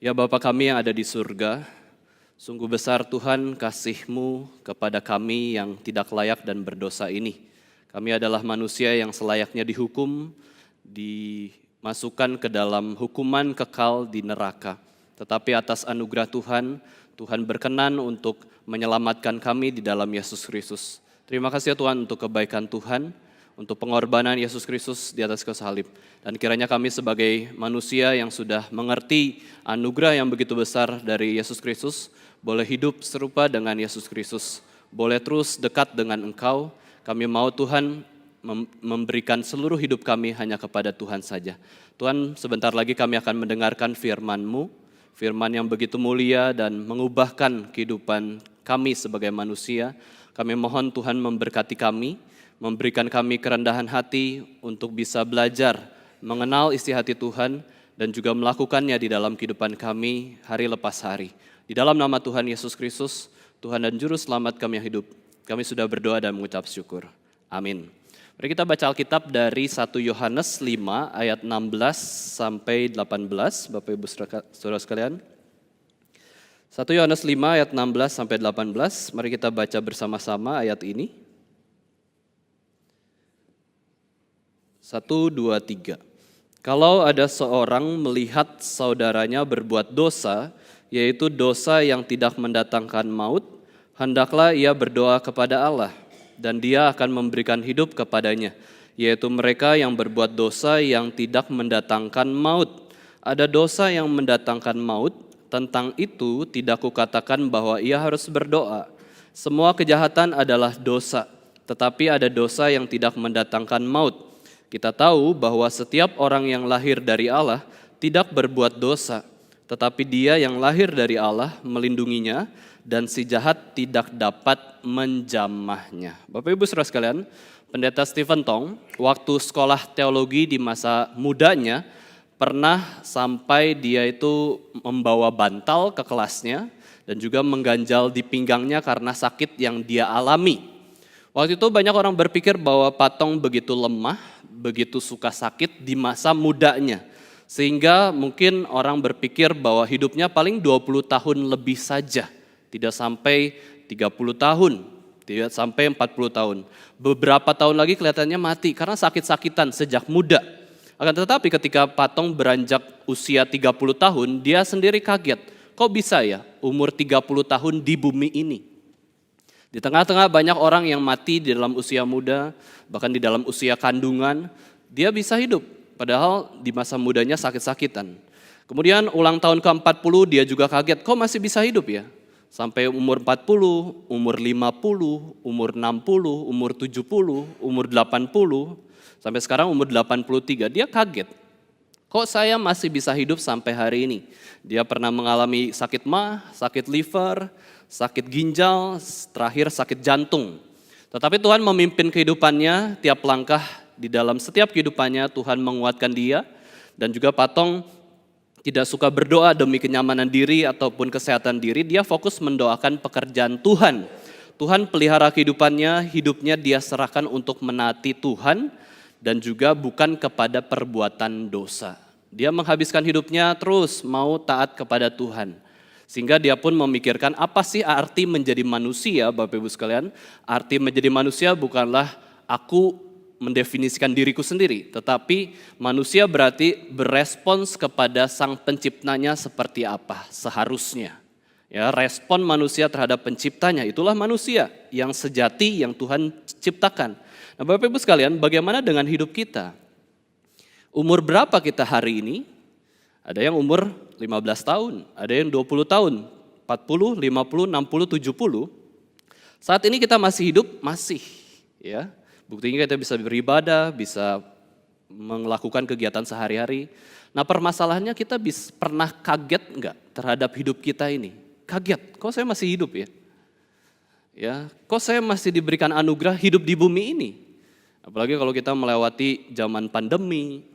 Ya Bapa kami yang ada di surga, sungguh besar Tuhan kasih-Mu kepada kami yang tidak layak dan berdosa ini. Kami adalah manusia yang selayaknya dihukum, dimasukkan ke dalam hukuman kekal di neraka. Tetapi atas anugerah Tuhan, Tuhan berkenan untuk menyelamatkan kami di dalam Yesus Kristus. Terima kasih ya Tuhan untuk kebaikan Tuhan, untuk pengorbanan Yesus Kristus di atas kayu salib. Dan kiranya kami sebagai manusia yang sudah mengerti anugerah yang begitu besar dari Yesus Kristus, boleh hidup serupa dengan Yesus Kristus, boleh terus dekat dengan Engkau. Kami mau Tuhan memberikan seluruh hidup kami hanya kepada Tuhan saja. Tuhan, sebentar lagi kami akan mendengarkan firman-Mu, firman yang begitu mulia dan mengubahkan kehidupan kami sebagai manusia. Kami mohon Tuhan memberkati kami, memberikan kami kerendahan hati untuk bisa belajar mengenal isi hati Tuhan dan juga melakukannya di dalam kehidupan kami hari lepas hari. Di dalam nama Tuhan Yesus Kristus, Tuhan dan Juru Selamat kami yang hidup, kami sudah berdoa dan mengucap syukur. Amin. Mari kita baca Alkitab dari 1 Yohanes 5 ayat 16 sampai 18, Bapak Ibu Saudara sekalian. 1 Yohanes 5 ayat 16 sampai 18, mari kita baca bersama-sama ayat ini. 1, 2, 3. Kalau ada seorang melihat saudaranya berbuat dosa, yaitu dosa yang tidak mendatangkan maut, hendaklah ia berdoa kepada Allah, dan Dia akan memberikan hidup kepadanya, yaitu mereka yang berbuat dosa yang tidak mendatangkan maut. Ada dosa yang mendatangkan maut, tentang itu tidak kukatakan bahwa ia harus berdoa. Semua kejahatan adalah dosa, tetapi ada dosa yang tidak mendatangkan maut. Kita tahu bahwa setiap orang yang lahir dari Allah tidak berbuat dosa, tetapi dia yang lahir dari Allah melindunginya dan si jahat tidak dapat menjamahnya. Bapak Ibu Saudara sekalian, Pendeta Stephen Tong waktu sekolah teologi di masa mudanya pernah sampai dia itu membawa bantal ke kelasnya dan juga mengganjal di pinggangnya karena sakit yang dia alami. Waktu itu banyak orang berpikir bahwa Pak Tong begitu lemah, begitu suka sakit di masa mudanya. Sehingga mungkin orang berpikir bahwa hidupnya paling 20 tahun lebih saja. Tidak sampai 30 tahun, tidak sampai 40 tahun. Beberapa tahun lagi kelihatannya mati karena sakit-sakitan sejak muda. Akan tetapi ketika Pak Tong beranjak usia 30 tahun, dia sendiri kaget. Kok bisa ya umur 30 tahun di bumi ini? Di tengah-tengah banyak orang yang mati di dalam usia muda, bahkan di dalam usia kandungan, dia bisa hidup. Padahal di masa mudanya sakit-sakitan. Kemudian ulang tahun ke-40 dia juga kaget, kok masih bisa hidup ya? Sampai umur 40, umur 50, umur 60, umur 70, umur 80, sampai sekarang umur 83, dia kaget. Kok saya masih bisa hidup sampai hari ini? Dia pernah mengalami sakit mah, sakit liver, sakit ginjal, terakhir sakit jantung. Tetapi Tuhan memimpin kehidupannya, tiap langkah di dalam setiap kehidupannya Tuhan menguatkan dia. Dan juga Pak Tong tidak suka berdoa demi kenyamanan diri ataupun kesehatan diri, dia fokus mendoakan pekerjaan Tuhan. Tuhan pelihara kehidupannya, hidupnya dia serahkan untuk menaati Tuhan dan juga bukan kepada perbuatan dosa. Dia menghabiskan hidupnya terus mau taat kepada Tuhan. Sehingga dia pun memikirkan apa sih arti menjadi manusia, Bapak Ibu sekalian. Arti menjadi manusia bukanlah aku mendefinisikan diriku sendiri, tetapi manusia berarti berespons kepada Sang Penciptanya seperti apa seharusnya. Ya, respon manusia terhadap penciptanya, itulah manusia yang sejati yang Tuhan ciptakan. Nah, Bapak Ibu sekalian, bagaimana dengan hidup kita? Umur berapa kita hari ini? Ada yang umur 15 tahun, ada yang 20 tahun, 40, 50, 60, 70. Saat ini kita masih hidup, masih. Ya, buktinya kita bisa beribadah, bisa melakukan kegiatan sehari-hari. Nah, permasalahannya kita pernah kaget enggak terhadap hidup kita ini? Kaget, kok saya masih hidup ya? Ya, kok saya masih diberikan anugerah hidup di bumi ini? Apalagi kalau kita melewati zaman pandemi,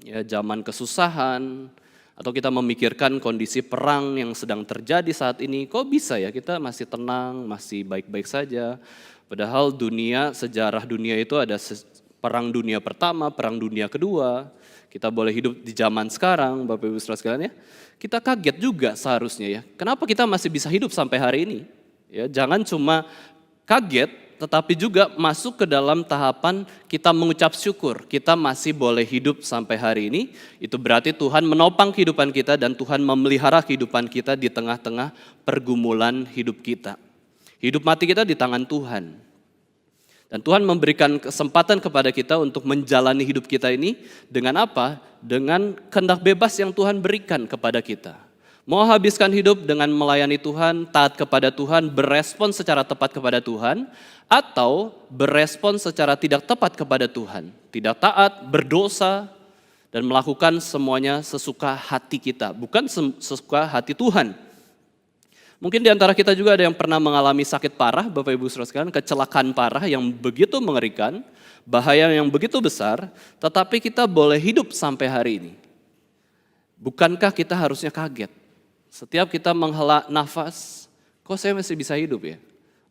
ya, zaman kesusahan, atau kita memikirkan kondisi perang yang sedang terjadi saat ini, kok bisa ya kita masih tenang, masih baik-baik saja. Padahal sejarah dunia itu ada perang dunia pertama, perang dunia kedua. Kita boleh hidup di zaman sekarang, Bapak Ibu Saudara sekalian ya. Kita kaget juga seharusnya ya. Kenapa kita masih bisa hidup sampai hari ini? Ya, jangan cuma kaget, tetapi juga masuk ke dalam tahapan kita mengucap syukur. Kita masih boleh hidup sampai hari ini. Itu berarti Tuhan menopang kehidupan kita dan Tuhan memelihara kehidupan kita di tengah-tengah pergumulan hidup kita. Hidup mati kita di tangan Tuhan. Dan Tuhan memberikan kesempatan kepada kita untuk menjalani hidup kita ini dengan apa? Dengan kehendak bebas yang Tuhan berikan kepada kita. Mau habiskan hidup dengan melayani Tuhan, taat kepada Tuhan, berespon secara tepat kepada Tuhan, atau berespon secara tidak tepat kepada Tuhan. Tidak taat, berdosa, dan melakukan semuanya sesuka hati kita, bukan sesuka hati Tuhan. Mungkin di antara kita juga ada yang pernah mengalami sakit parah, Bapak Ibu Saudara sekalian, kecelakaan parah yang begitu mengerikan, bahaya yang begitu besar, tetapi kita boleh hidup sampai hari ini. Bukankah kita harusnya kaget? Setiap kita menghela nafas, kok saya masih bisa hidup ya?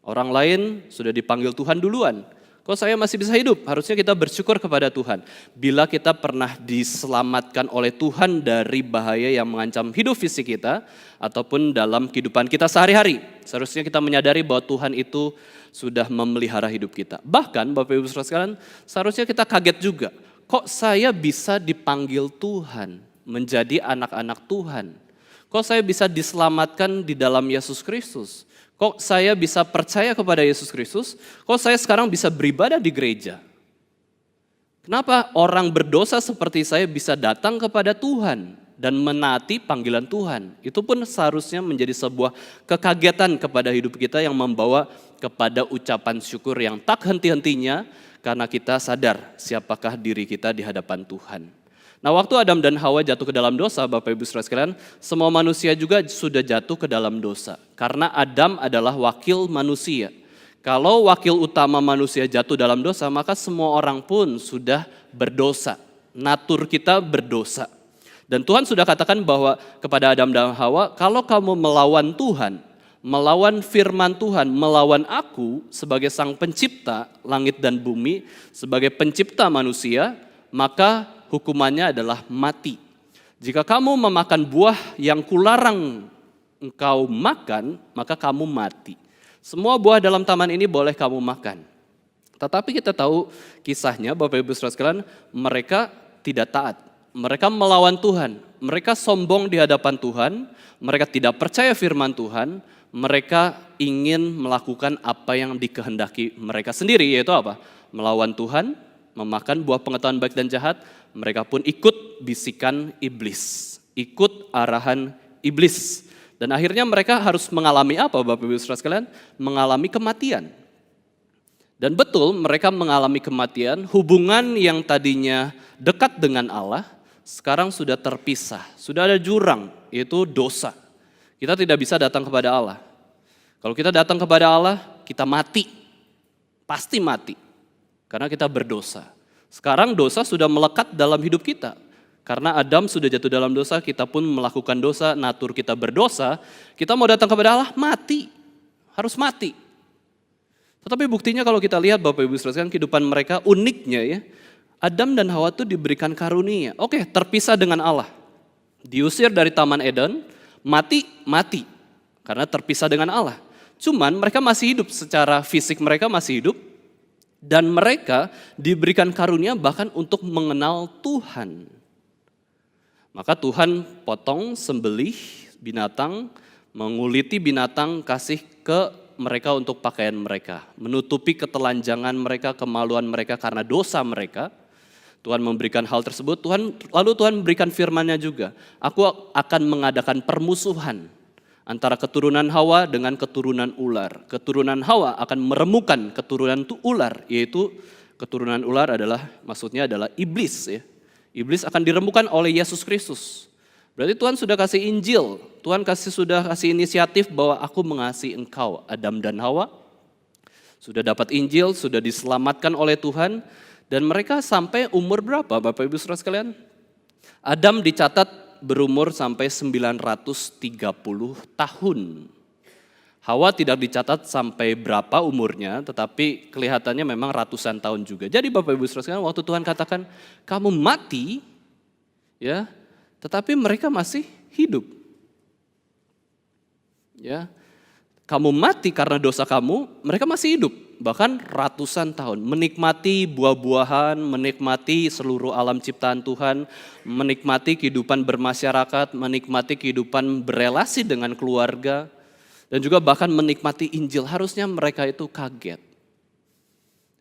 Orang lain sudah dipanggil Tuhan duluan. Kok saya masih bisa hidup? Harusnya kita bersyukur kepada Tuhan. Bila kita pernah diselamatkan oleh Tuhan dari bahaya yang mengancam hidup fisik kita, ataupun dalam kehidupan kita sehari-hari. Seharusnya kita menyadari bahwa Tuhan itu sudah memelihara hidup kita. Bahkan Bapak Ibu Saudara sekalian, seharusnya kita kaget juga. Kok saya bisa dipanggil Tuhan, menjadi anak-anak Tuhan? Kok saya bisa diselamatkan di dalam Yesus Kristus? Kok saya bisa percaya kepada Yesus Kristus? Kok saya sekarang bisa beribadah di gereja? Kenapa orang berdosa seperti saya bisa datang kepada Tuhan dan menaati panggilan Tuhan? Itu pun seharusnya menjadi sebuah kekagetan kepada hidup kita yang membawa kepada ucapan syukur yang tak henti-hentinya karena kita sadar siapakah diri kita di hadapan Tuhan. Nah, waktu Adam dan Hawa jatuh ke dalam dosa, Bapak Ibu Saudara sekalian, semua manusia juga sudah jatuh ke dalam dosa. Karena Adam adalah wakil manusia. Kalau wakil utama manusia jatuh dalam dosa, maka semua orang pun sudah berdosa. Natur kita berdosa. Dan Tuhan sudah katakan bahwa kepada Adam dan Hawa, kalau kamu melawan Tuhan, melawan firman Tuhan, melawan aku sebagai sang pencipta langit dan bumi, sebagai pencipta manusia, maka hukumannya adalah mati. Jika kamu memakan buah yang kularang engkau makan, maka kamu mati. Semua buah dalam taman ini boleh kamu makan. Tetapi kita tahu kisahnya, Bapak Ibu Saudara sekalian, mereka tidak taat. Mereka melawan Tuhan. Mereka sombong di hadapan Tuhan. Mereka tidak percaya firman Tuhan. Mereka ingin melakukan apa yang dikehendaki mereka sendiri, yaitu apa? Melawan Tuhan, memakan buah pengetahuan baik dan jahat. Mereka pun ikut bisikan iblis, ikut arahan iblis. Dan akhirnya mereka harus mengalami apa, Bapak Ibu Saudara sekalian? Mengalami kematian. Dan betul mereka mengalami kematian, hubungan yang tadinya dekat dengan Allah, sekarang sudah terpisah, sudah ada jurang, yaitu dosa. Kita tidak bisa datang kepada Allah. Kalau kita datang kepada Allah, kita mati, pasti mati, karena kita berdosa. Sekarang dosa sudah melekat dalam hidup kita. Karena Adam sudah jatuh dalam dosa, kita pun melakukan dosa, natur kita berdosa. Kita mau datang kepada Allah, mati. Harus mati. Tetapi buktinya kalau kita lihat Bapak Ibu Saudara, kehidupan mereka uniknya ya. Adam dan Hawa itu diberikan karunia. Oke, terpisah dengan Allah. Diusir dari Taman Eden, mati. Karena terpisah dengan Allah. Cuman mereka masih hidup, secara fisik mereka masih hidup. Dan mereka diberikan karunia bahkan untuk mengenal Tuhan. Maka Tuhan potong, sembelih binatang, menguliti binatang, kasih ke mereka untuk pakaian mereka. Menutupi ketelanjangan mereka, kemaluan mereka karena dosa mereka. Tuhan memberikan hal tersebut, lalu Tuhan memberikan firman-Nya juga. Aku akan mengadakan permusuhan antara keturunan Hawa dengan keturunan ular. Keturunan Hawa akan meremukan keturunan ular, yaitu keturunan ular maksudnya adalah iblis ya. Iblis akan diremukkan oleh Yesus Kristus. Berarti Tuhan sudah kasih Injil, Tuhan sudah kasih inisiatif bahwa aku mengasihi engkau, Adam dan Hawa. Sudah dapat Injil, sudah diselamatkan oleh Tuhan, dan mereka sampai umur berapa Bapak Ibu Saudara sekalian? Adam dicatat berumur sampai 930 tahun. Hawa tidak dicatat sampai berapa umurnya, tetapi kelihatannya memang ratusan tahun juga. Jadi Bapak Ibu Saudara sekalian, waktu Tuhan katakan, kamu mati, Ya, tetapi mereka masih hidup. Ya, kamu mati karena dosa kamu, mereka masih hidup, bahkan ratusan tahun, menikmati buah-buahan, menikmati seluruh alam ciptaan Tuhan, menikmati kehidupan bermasyarakat, menikmati kehidupan berelasi dengan keluarga, dan juga bahkan menikmati Injil. Harusnya mereka itu kaget.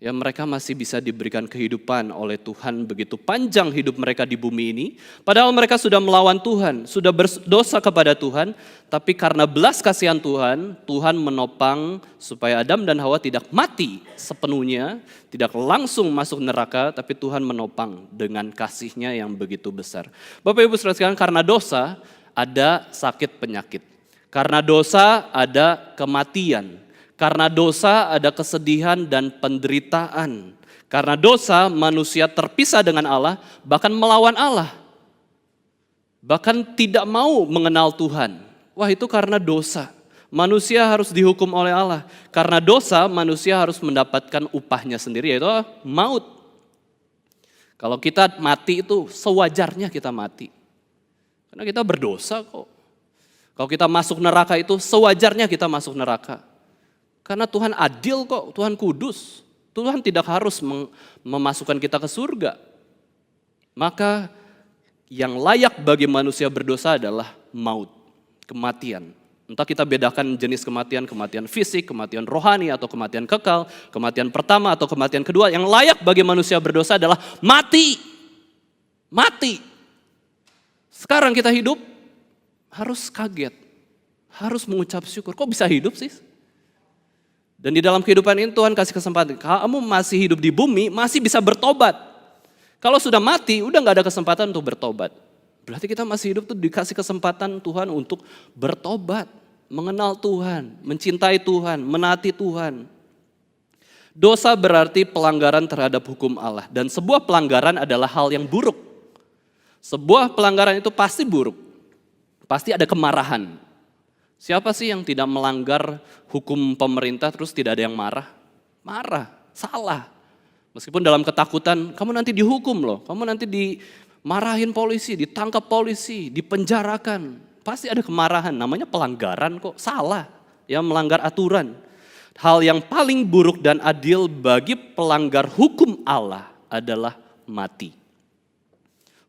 Ya, mereka masih bisa diberikan kehidupan oleh Tuhan, begitu panjang hidup mereka di bumi ini. Padahal mereka sudah melawan Tuhan, sudah berdosa kepada Tuhan. Tapi karena belas kasihan Tuhan, Tuhan menopang supaya Adam dan Hawa tidak mati sepenuhnya, tidak langsung masuk neraka, tapi Tuhan menopang dengan kasih-Nya yang begitu besar. Bapak Ibu saudara sekalian, karena dosa ada sakit penyakit. Karena dosa ada kematian. Karena dosa ada kesedihan dan penderitaan. Karena dosa manusia terpisah dengan Allah, bahkan melawan Allah. Bahkan tidak mau mengenal Tuhan. Wah, itu karena dosa. Manusia harus dihukum oleh Allah. Karena dosa manusia harus mendapatkan upahnya sendiri, yaitu maut. Kalau kita mati itu sewajarnya kita mati. Karena kita berdosa kok. Kalau kita masuk neraka itu sewajarnya kita masuk neraka. Karena Tuhan adil kok, Tuhan kudus. Tuhan tidak harus memasukkan kita ke surga. Maka yang layak bagi manusia berdosa adalah maut, kematian. Entah kita bedakan jenis kematian, kematian fisik, kematian rohani, atau kematian kekal, kematian pertama atau kematian kedua. Yang layak bagi manusia berdosa adalah mati. Mati. Sekarang kita hidup harus kaget, harus mengucap syukur. Kok bisa hidup sih? Dan di dalam kehidupan ini Tuhan kasih kesempatan, kamu masih hidup di bumi, masih bisa bertobat. Kalau sudah mati, udah gak ada kesempatan untuk bertobat. Berarti kita masih hidup tuh dikasih kesempatan Tuhan untuk bertobat, mengenal Tuhan, mencintai Tuhan, menaati Tuhan. Dosa berarti pelanggaran terhadap hukum Allah. Dan sebuah pelanggaran adalah hal yang buruk. Sebuah pelanggaran itu pasti buruk. Pasti ada kemarahan. Siapa sih yang tidak melanggar hukum pemerintah terus tidak ada yang marah? Marah, salah. Meskipun dalam ketakutan, kamu nanti dihukum loh, kamu nanti dimarahin polisi, ditangkap polisi, dipenjarakan. Pasti ada kemarahan, namanya pelanggaran kok, salah. Ya, melanggar aturan. Hal yang paling buruk dan adil bagi pelanggar hukum Allah adalah mati.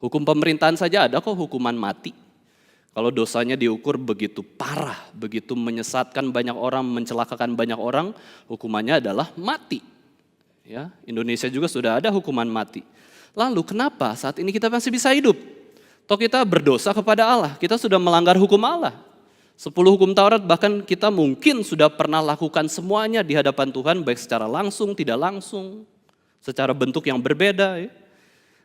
Hukum pemerintahan saja ada kok hukuman mati. Kalau dosanya diukur begitu parah, begitu menyesatkan banyak orang, mencelakakan banyak orang, hukumannya adalah mati. Ya, Indonesia juga sudah ada hukuman mati. Lalu kenapa saat ini kita masih bisa hidup? Toh kita berdosa kepada Allah, kita sudah melanggar hukum Allah. 10 hukum Taurat bahkan kita mungkin sudah pernah lakukan semuanya di hadapan Tuhan, baik secara langsung, tidak langsung, secara bentuk yang berbeda. Ya.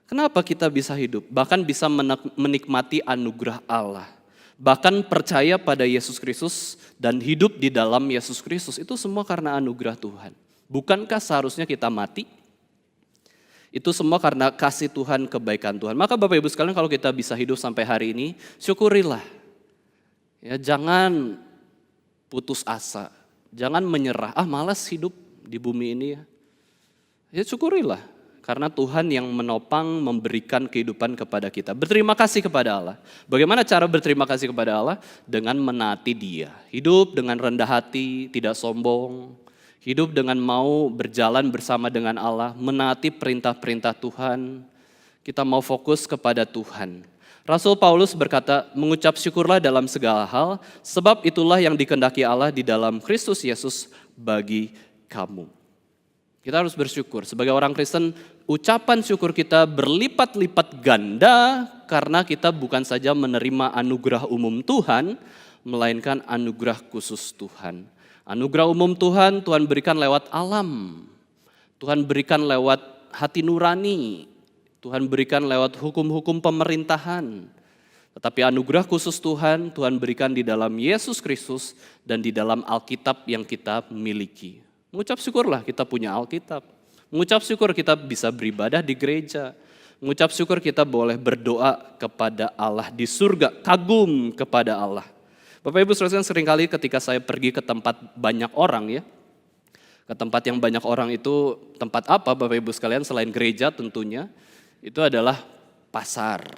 Kenapa kita bisa hidup? Bahkan bisa menikmati anugerah Allah. Bahkan percaya pada Yesus Kristus dan hidup di dalam Yesus Kristus. Itu semua karena anugerah Tuhan. Bukankah seharusnya kita mati? Itu semua karena kasih Tuhan, kebaikan Tuhan. Maka Bapak Ibu sekalian, kalau kita bisa hidup sampai hari ini, syukurilah. Ya, jangan putus asa. Jangan menyerah. Malas hidup di bumi ini ya. Ya syukurilah. Karena Tuhan yang menopang, memberikan kehidupan kepada kita. Berterima kasih kepada Allah. Bagaimana cara berterima kasih kepada Allah? Dengan menaati Dia. Hidup dengan rendah hati, tidak sombong. Hidup dengan mau berjalan bersama dengan Allah. Menaati perintah-perintah Tuhan. Kita mau fokus kepada Tuhan. Rasul Paulus berkata, mengucap syukurlah dalam segala hal. Sebab itulah yang dikehendaki Allah di dalam Kristus Yesus bagi kamu. Kita harus bersyukur. Sebagai orang Kristen, ucapan syukur kita berlipat-lipat ganda karena kita bukan saja menerima anugerah umum Tuhan, melainkan anugerah khusus Tuhan. Anugerah umum Tuhan, Tuhan berikan lewat alam. Tuhan berikan lewat hati nurani. Tuhan berikan lewat hukum-hukum pemerintahan. Tetapi anugerah khusus Tuhan, Tuhan berikan di dalam Yesus Kristus dan di dalam Alkitab yang kita miliki. Mengucap syukurlah kita punya Alkitab. Mengucap syukur kita bisa beribadah di gereja. Mengucap syukur kita boleh berdoa kepada Allah di surga. Kagum kepada Allah. Bapak Ibu saudara seringkali ketika saya pergi ke tempat banyak orang ya. Ke tempat yang banyak orang itu tempat apa Bapak Ibu sekalian selain gereja tentunya. Itu adalah pasar.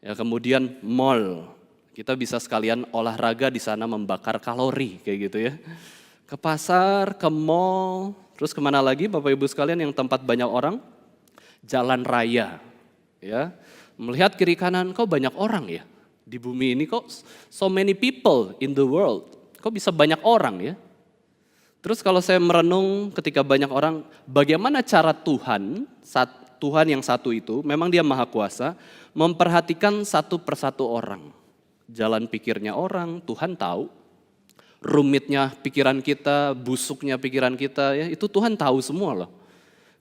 Ya, kemudian mall. Kita bisa sekalian olahraga di sana membakar kalori kayak gitu ya. Ke pasar, ke mall, terus kemana lagi Bapak Ibu sekalian yang tempat banyak orang? Jalan raya. Ya. Melihat kiri kanan kok banyak orang ya. Di bumi ini kok so many people in the world. Kok bisa banyak orang ya? Terus kalau saya merenung ketika banyak orang, bagaimana cara Tuhan yang satu itu, memang dia maha kuasa, memperhatikan satu persatu orang. Jalan pikirnya orang, Tuhan tahu. Rumitnya pikiran kita, busuknya pikiran kita, ya itu Tuhan tahu semua loh.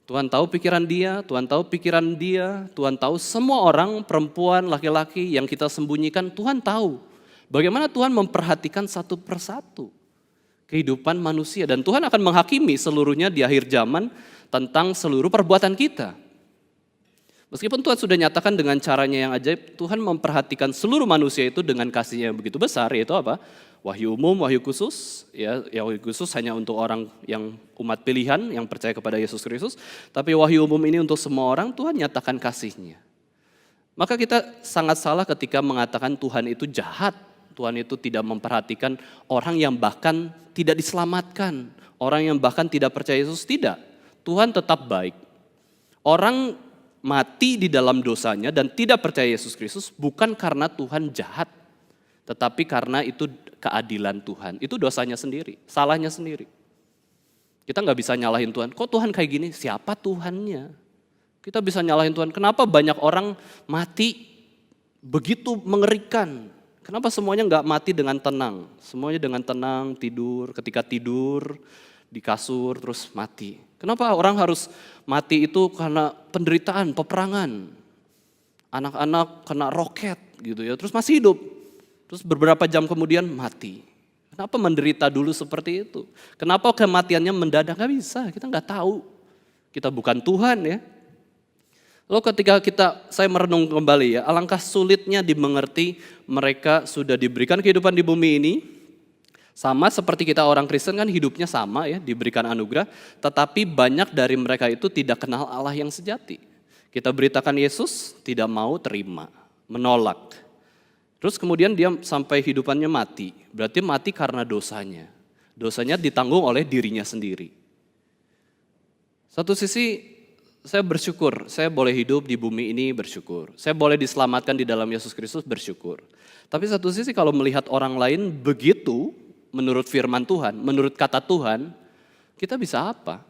Tuhan tahu pikiran dia, Tuhan tahu pikiran dia, Tuhan tahu semua orang, perempuan, laki-laki yang kita sembunyikan, Tuhan tahu. Bagaimana Tuhan memperhatikan satu persatu kehidupan manusia, dan Tuhan akan menghakimi seluruhnya di akhir zaman tentang seluruh perbuatan kita. Meskipun Tuhan sudah nyatakan dengan caranya yang ajaib, Tuhan memperhatikan seluruh manusia itu dengan kasihnya yang begitu besar, yaitu apa? Wahyu umum, wahyu khusus, ya wahyu khusus hanya untuk orang yang umat pilihan, yang percaya kepada Yesus Kristus, tapi wahyu umum ini untuk semua orang, Tuhan nyatakan kasihnya. Maka kita sangat salah ketika mengatakan Tuhan itu jahat, Tuhan itu tidak memperhatikan orang yang bahkan tidak diselamatkan, orang yang bahkan tidak percaya Yesus, tidak. Tuhan tetap baik. Orang mati di dalam dosanya dan tidak percaya Yesus Kristus bukan karena Tuhan jahat, tetapi karena itu keadilan Tuhan. Itu dosanya sendiri, salahnya sendiri. Kita nggak bisa nyalahin Tuhan. Kok Tuhan kayak gini? Siapa Tuhannya? Kita bisa nyalahin Tuhan. Kenapa banyak orang mati begitu mengerikan? Kenapa semuanya nggak mati dengan tenang? Semuanya dengan tenang, tidur, ketika tidur di kasur terus mati. Kenapa orang harus mati itu karena penderitaan, peperangan. Anak-anak kena roket gitu ya, terus masih hidup. Terus beberapa jam kemudian mati. Kenapa menderita dulu seperti itu? Kenapa kematiannya mendadak? Gak bisa, kita nggak tahu. Kita bukan Tuhan ya. Lalu ketika saya merenung kembali ya, alangkah sulitnya dimengerti mereka sudah diberikan kehidupan di bumi ini. Sama seperti kita orang Kristen kan hidupnya sama ya, diberikan anugerah. Tetapi banyak dari mereka itu tidak kenal Allah yang sejati. Kita beritakan Yesus, tidak mau terima, menolak. Terus kemudian dia sampai hidupannya mati. Berarti mati karena dosanya. Dosanya ditanggung oleh dirinya sendiri. Satu sisi saya bersyukur, saya boleh hidup di bumi ini bersyukur. Saya boleh diselamatkan di dalam Yesus Kristus bersyukur. Tapi satu sisi kalau melihat orang lain begitu, menurut firman Tuhan, menurut kata Tuhan, kita bisa apa?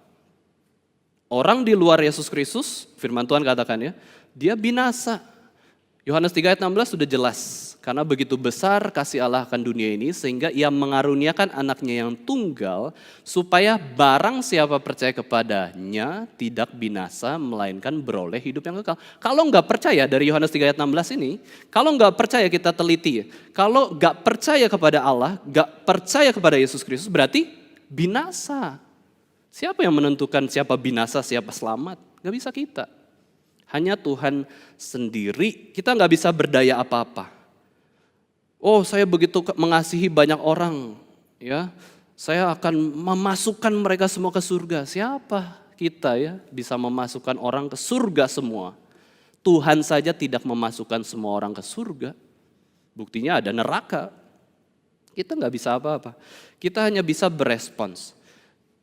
Orang di luar Yesus Kristus, firman Tuhan katakan ya, dia binasa. Yohanes 3 ayat 16 sudah jelas. Karena begitu besar kasih Allah akan dunia ini sehingga ia mengaruniakan anaknya yang tunggal supaya barang siapa percaya kepadanya tidak binasa melainkan beroleh hidup yang kekal. Kalau enggak percaya dari Yohanes 3 ayat 16 ini, kalau enggak percaya kita teliti, kalau enggak percaya kepada Allah, enggak percaya kepada Yesus Kristus berarti binasa. Siapa yang menentukan siapa binasa, siapa selamat? Enggak bisa kita. Hanya Tuhan sendiri, kita enggak bisa berdaya apa-apa. Oh, saya begitu mengasihi banyak orang, ya. Saya akan memasukkan mereka semua ke surga. Siapa kita ya bisa memasukkan orang ke surga semua? Tuhan saja tidak memasukkan semua orang ke surga. Buktinya ada neraka. Kita nggak bisa apa-apa. Kita hanya bisa berespons.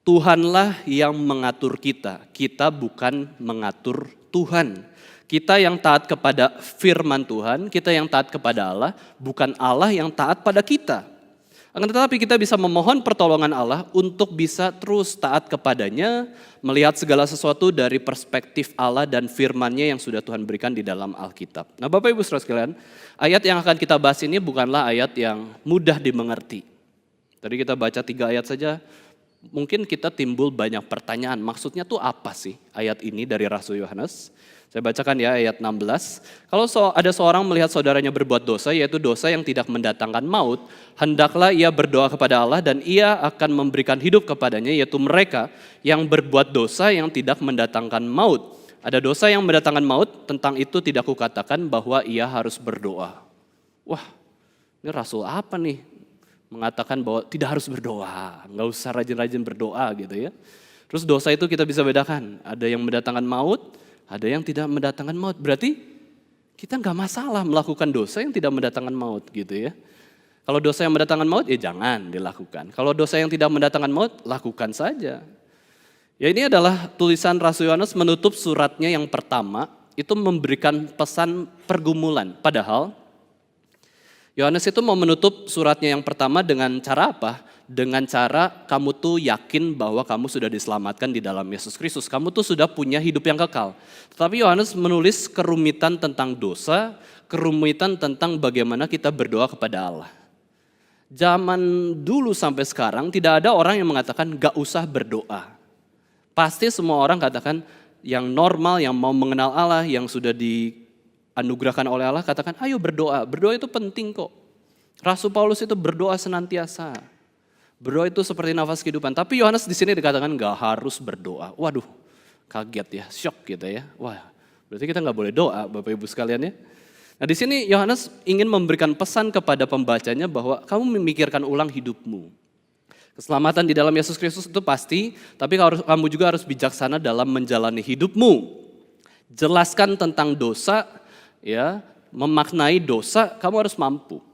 Tuhanlah yang mengatur kita. Kita bukan mengatur Tuhan. Kita yang taat kepada firman Tuhan, kita yang taat kepada Allah, bukan Allah yang taat pada kita. Akan tetapi kita bisa memohon pertolongan Allah untuk bisa terus taat kepadanya, melihat segala sesuatu dari perspektif Allah dan firman-Nya yang sudah Tuhan berikan di dalam Alkitab. Nah Bapak Ibu saudara sekalian, ayat yang akan kita bahas ini bukanlah ayat yang mudah dimengerti. Tadi kita baca 3 ayat saja, mungkin kita timbul banyak pertanyaan, maksudnya tuh apa sih ayat ini dari Rasul Yohanes? Saya bacakan ya ayat 16. Kalau ada seorang melihat saudaranya berbuat dosa, yaitu dosa yang tidak mendatangkan maut, hendaklah ia berdoa kepada Allah dan ia akan memberikan hidup kepadanya, yaitu mereka yang berbuat dosa yang tidak mendatangkan maut. Ada dosa yang mendatangkan maut, tentang itu tidak kukatakan bahwa ia harus berdoa. Wah, ini rasul apa nih? Mengatakan bahwa tidak harus berdoa, nggak usah rajin-rajin berdoa gitu ya. Terus dosa itu kita bisa bedakan, ada yang mendatangkan maut, ada yang tidak mendatangkan maut. Berarti kita nggak masalah melakukan dosa yang tidak mendatangkan maut gitu ya. Kalau dosa yang mendatangkan maut ya jangan dilakukan. Kalau dosa yang tidak mendatangkan maut, lakukan saja. Ya ini adalah tulisan Rasul Yohanes menutup suratnya yang pertama, itu memberikan pesan pergumulan. Padahal Yohanes itu mau menutup suratnya yang pertama dengan cara apa? Dengan cara kamu tuh yakin bahwa kamu sudah diselamatkan di dalam Yesus Kristus. Kamu tuh sudah punya hidup yang kekal. Tetapi Yohanes menulis kerumitan tentang dosa, kerumitan tentang bagaimana kita berdoa kepada Allah. Zaman dulu sampai sekarang tidak ada orang yang mengatakan gak usah berdoa. Pasti semua orang katakan yang normal, yang mau mengenal Allah, yang sudah dianugerahkan oleh Allah, katakan ayo berdoa. Berdoa itu penting kok. Rasul Paulus itu berdoa senantiasa. Berdoa itu seperti nafas kehidupan. Tapi Yohanes di sini dikatakan gak harus berdoa. Waduh, kaget ya, shock gitu ya. Wah, berarti kita gak boleh doa Bapak Ibu sekalian ya. Nah di sini Yohanes ingin memberikan pesan kepada pembacanya bahwa kamu memikirkan ulang hidupmu. Keselamatan di dalam Yesus Kristus itu pasti, tapi kamu juga harus bijaksana dalam menjalani hidupmu. Jelaskan tentang dosa, ya, memaknai dosa, kamu harus mampu.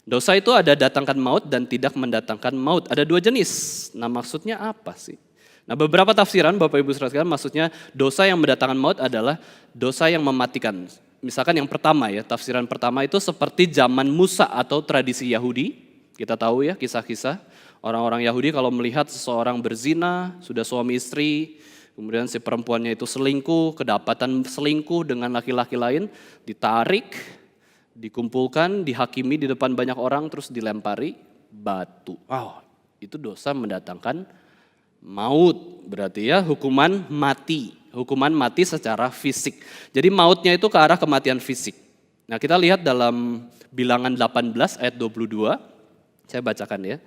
Dosa itu ada datangkan maut dan tidak mendatangkan maut. Ada dua jenis. Nah maksudnya apa sih? Nah beberapa tafsiran Bapak Ibu sekalian, maksudnya dosa yang mendatangkan maut adalah dosa yang mematikan. Misalkan yang pertama ya, tafsiran pertama itu seperti zaman Musa atau tradisi Yahudi. Kita tahu ya kisah-kisah orang-orang Yahudi kalau melihat seseorang berzina, sudah suami istri, kemudian si perempuannya itu selingkuh, kedapatan selingkuh dengan laki-laki lain, ditarik, dikumpulkan, dihakimi di depan banyak orang, terus dilempari batu. Oh, itu dosa mendatangkan maut, berarti ya hukuman mati. Hukuman mati secara fisik. Jadi mautnya itu ke arah kematian fisik. Nah kita lihat dalam Bilangan 18 ayat 22, saya bacakan ya.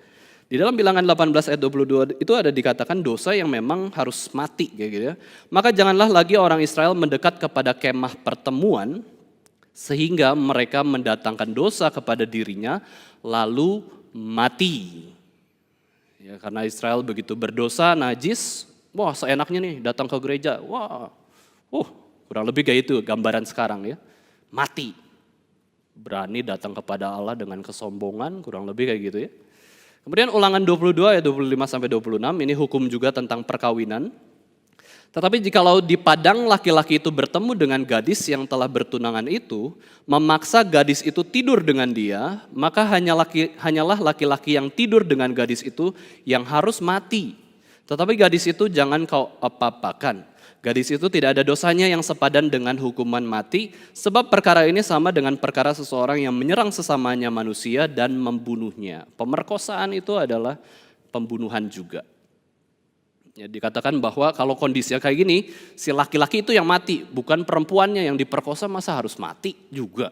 Di dalam Bilangan 18 ayat 22 itu ada dikatakan dosa yang memang harus mati kayak gitu ya. Maka janganlah lagi orang Israel mendekat kepada kemah pertemuan sehingga mereka mendatangkan dosa kepada dirinya lalu mati. Ya, karena Israel begitu berdosa, najis, wah seenaknya nih datang ke gereja, wah, kurang lebih kayak itu gambaran sekarang ya, mati. Berani datang kepada Allah dengan kesombongan, kurang lebih kayak gitu ya. Kemudian Ulangan 22 ayat 25 sampai 26 ini hukum juga tentang perkawinan. Tetapi jikalau di padang laki-laki itu bertemu dengan gadis yang telah bertunangan itu, memaksa gadis itu tidur dengan dia, maka hanyalah laki-laki yang tidur dengan gadis itu yang harus mati. Tetapi gadis itu jangan kau apa-apakan. Gadis itu tidak ada dosanya yang sepadan dengan hukuman mati, sebab perkara ini sama dengan perkara seseorang yang menyerang sesamanya manusia dan membunuhnya. Pemerkosaan itu adalah pembunuhan juga. Ya, dikatakan bahwa kalau kondisinya kayak gini, si laki-laki itu yang mati, bukan perempuannya yang diperkosa, masa harus mati juga.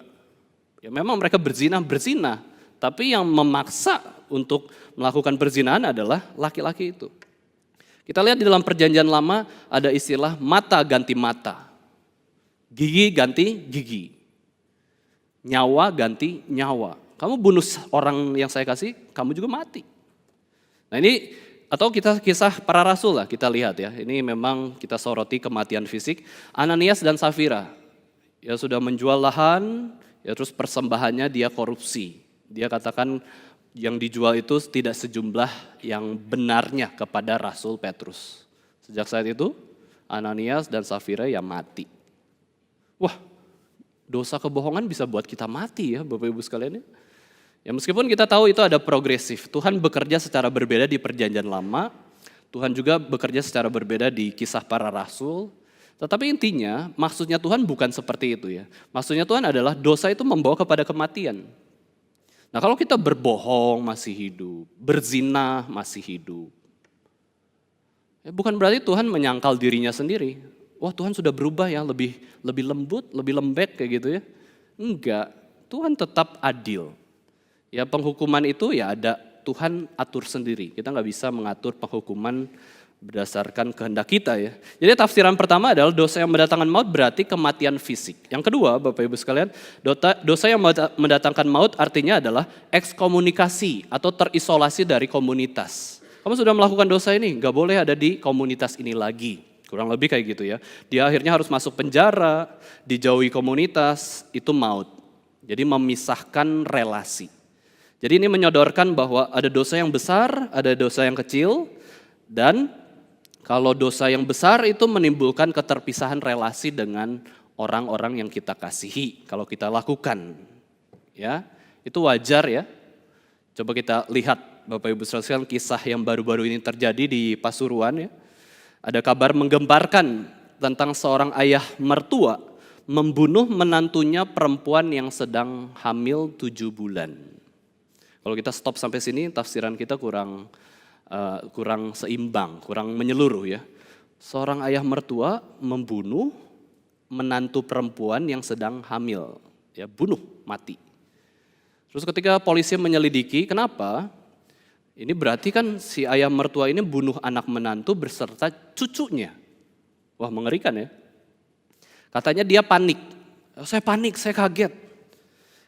Ya memang mereka berzina, tapi yang memaksa untuk melakukan perzinahan adalah laki-laki itu. Kita lihat di dalam perjanjian lama ada istilah mata ganti mata, gigi ganti gigi, nyawa ganti nyawa. Kamu bunuh orang yang saya kasih, kamu juga mati. Nah ini, atau kita kisah para rasul lah kita lihat ya, ini memang kita soroti kematian fisik. Ananias dan Safira, ya sudah menjual lahan, ya terus persembahannya dia korupsi. Dia katakan yang dijual itu tidak sejumlah yang benarnya kepada Rasul Petrus. Sejak saat itu Ananias dan Safira ya mati. Wah, dosa kebohongan bisa buat kita mati ya Bapak Ibu sekalian ya. Ya meskipun kita tahu itu ada progresif, Tuhan bekerja secara berbeda di perjanjian lama, Tuhan juga bekerja secara berbeda di kisah para rasul, tetapi intinya maksudnya Tuhan bukan seperti itu ya. Maksudnya Tuhan adalah dosa itu membawa kepada kematian. Nah kalau kita berbohong masih hidup, berzina masih hidup, ya bukan berarti Tuhan menyangkal dirinya sendiri. Wah Tuhan sudah berubah ya, lebih lembut, lebih lembek kayak gitu ya. Enggak, Tuhan tetap adil. Ya penghukuman itu ya ada Tuhan atur sendiri. Kita nggak bisa mengatur penghukuman berdasarkan kehendak kita ya. Jadi tafsiran pertama adalah dosa yang mendatangkan maut berarti kematian fisik. Yang kedua Bapak Ibu sekalian, dosa yang mendatangkan maut artinya adalah ekskomunikasi atau terisolasi dari komunitas. Kamu sudah melakukan dosa ini, nggak boleh ada di komunitas ini lagi. Kurang lebih kayak gitu ya. Dia akhirnya harus masuk penjara, dijauhi komunitas, itu maut. Jadi memisahkan relasi. Jadi ini menyodorkan bahwa ada dosa yang besar, ada dosa yang kecil, dan kalau dosa yang besar itu menimbulkan keterpisahan relasi dengan orang-orang yang kita kasihi kalau kita lakukan. Ya, itu wajar ya. Coba kita lihat Bapak Ibu sekalian kisah yang baru-baru ini terjadi di Pasuruan ya. Ada kabar menggemparkan tentang seorang ayah mertua membunuh menantunya perempuan yang sedang hamil 7 bulan. Kalau kita stop sampai sini tafsiran kita kurang seimbang, kurang menyeluruh ya. Seorang ayah mertua membunuh menantu perempuan yang sedang hamil, ya bunuh mati. Terus ketika polisi menyelidiki, kenapa? Ini berarti kan si ayah mertua ini bunuh anak menantu beserta cucunya. Wah mengerikan ya. Katanya dia panik. Saya panik, saya kaget.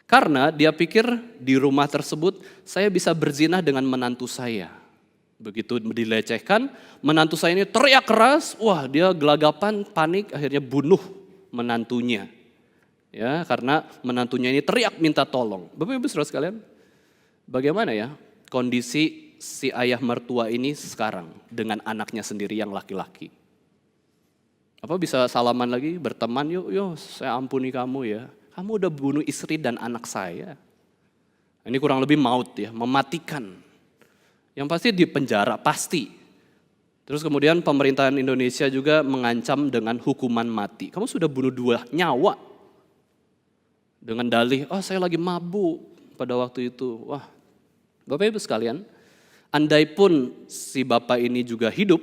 Karena dia pikir di rumah tersebut saya bisa berzina dengan menantu saya. Begitu dilecehkan, menantu saya ini teriak keras. Wah dia gelagapan, panik, akhirnya bunuh menantunya. Ya, karena menantunya ini teriak minta tolong. Bapak Ibu Saudara sekalian, bagaimana ya kondisi si ayah mertua ini sekarang dengan anaknya sendiri yang laki-laki? Apa bisa salaman lagi, berteman, yuk saya ampuni kamu ya. Kamu udah bunuh istri dan anak saya. Ini kurang lebih maut ya, mematikan. Yang pasti di penjara, pasti. Terus kemudian pemerintahan Indonesia juga mengancam dengan hukuman mati. Kamu sudah bunuh 2 nyawa. Dengan dalih, saya lagi mabuk pada waktu itu. Wah, Bapak Ibu sekalian, andai pun si bapak ini juga hidup,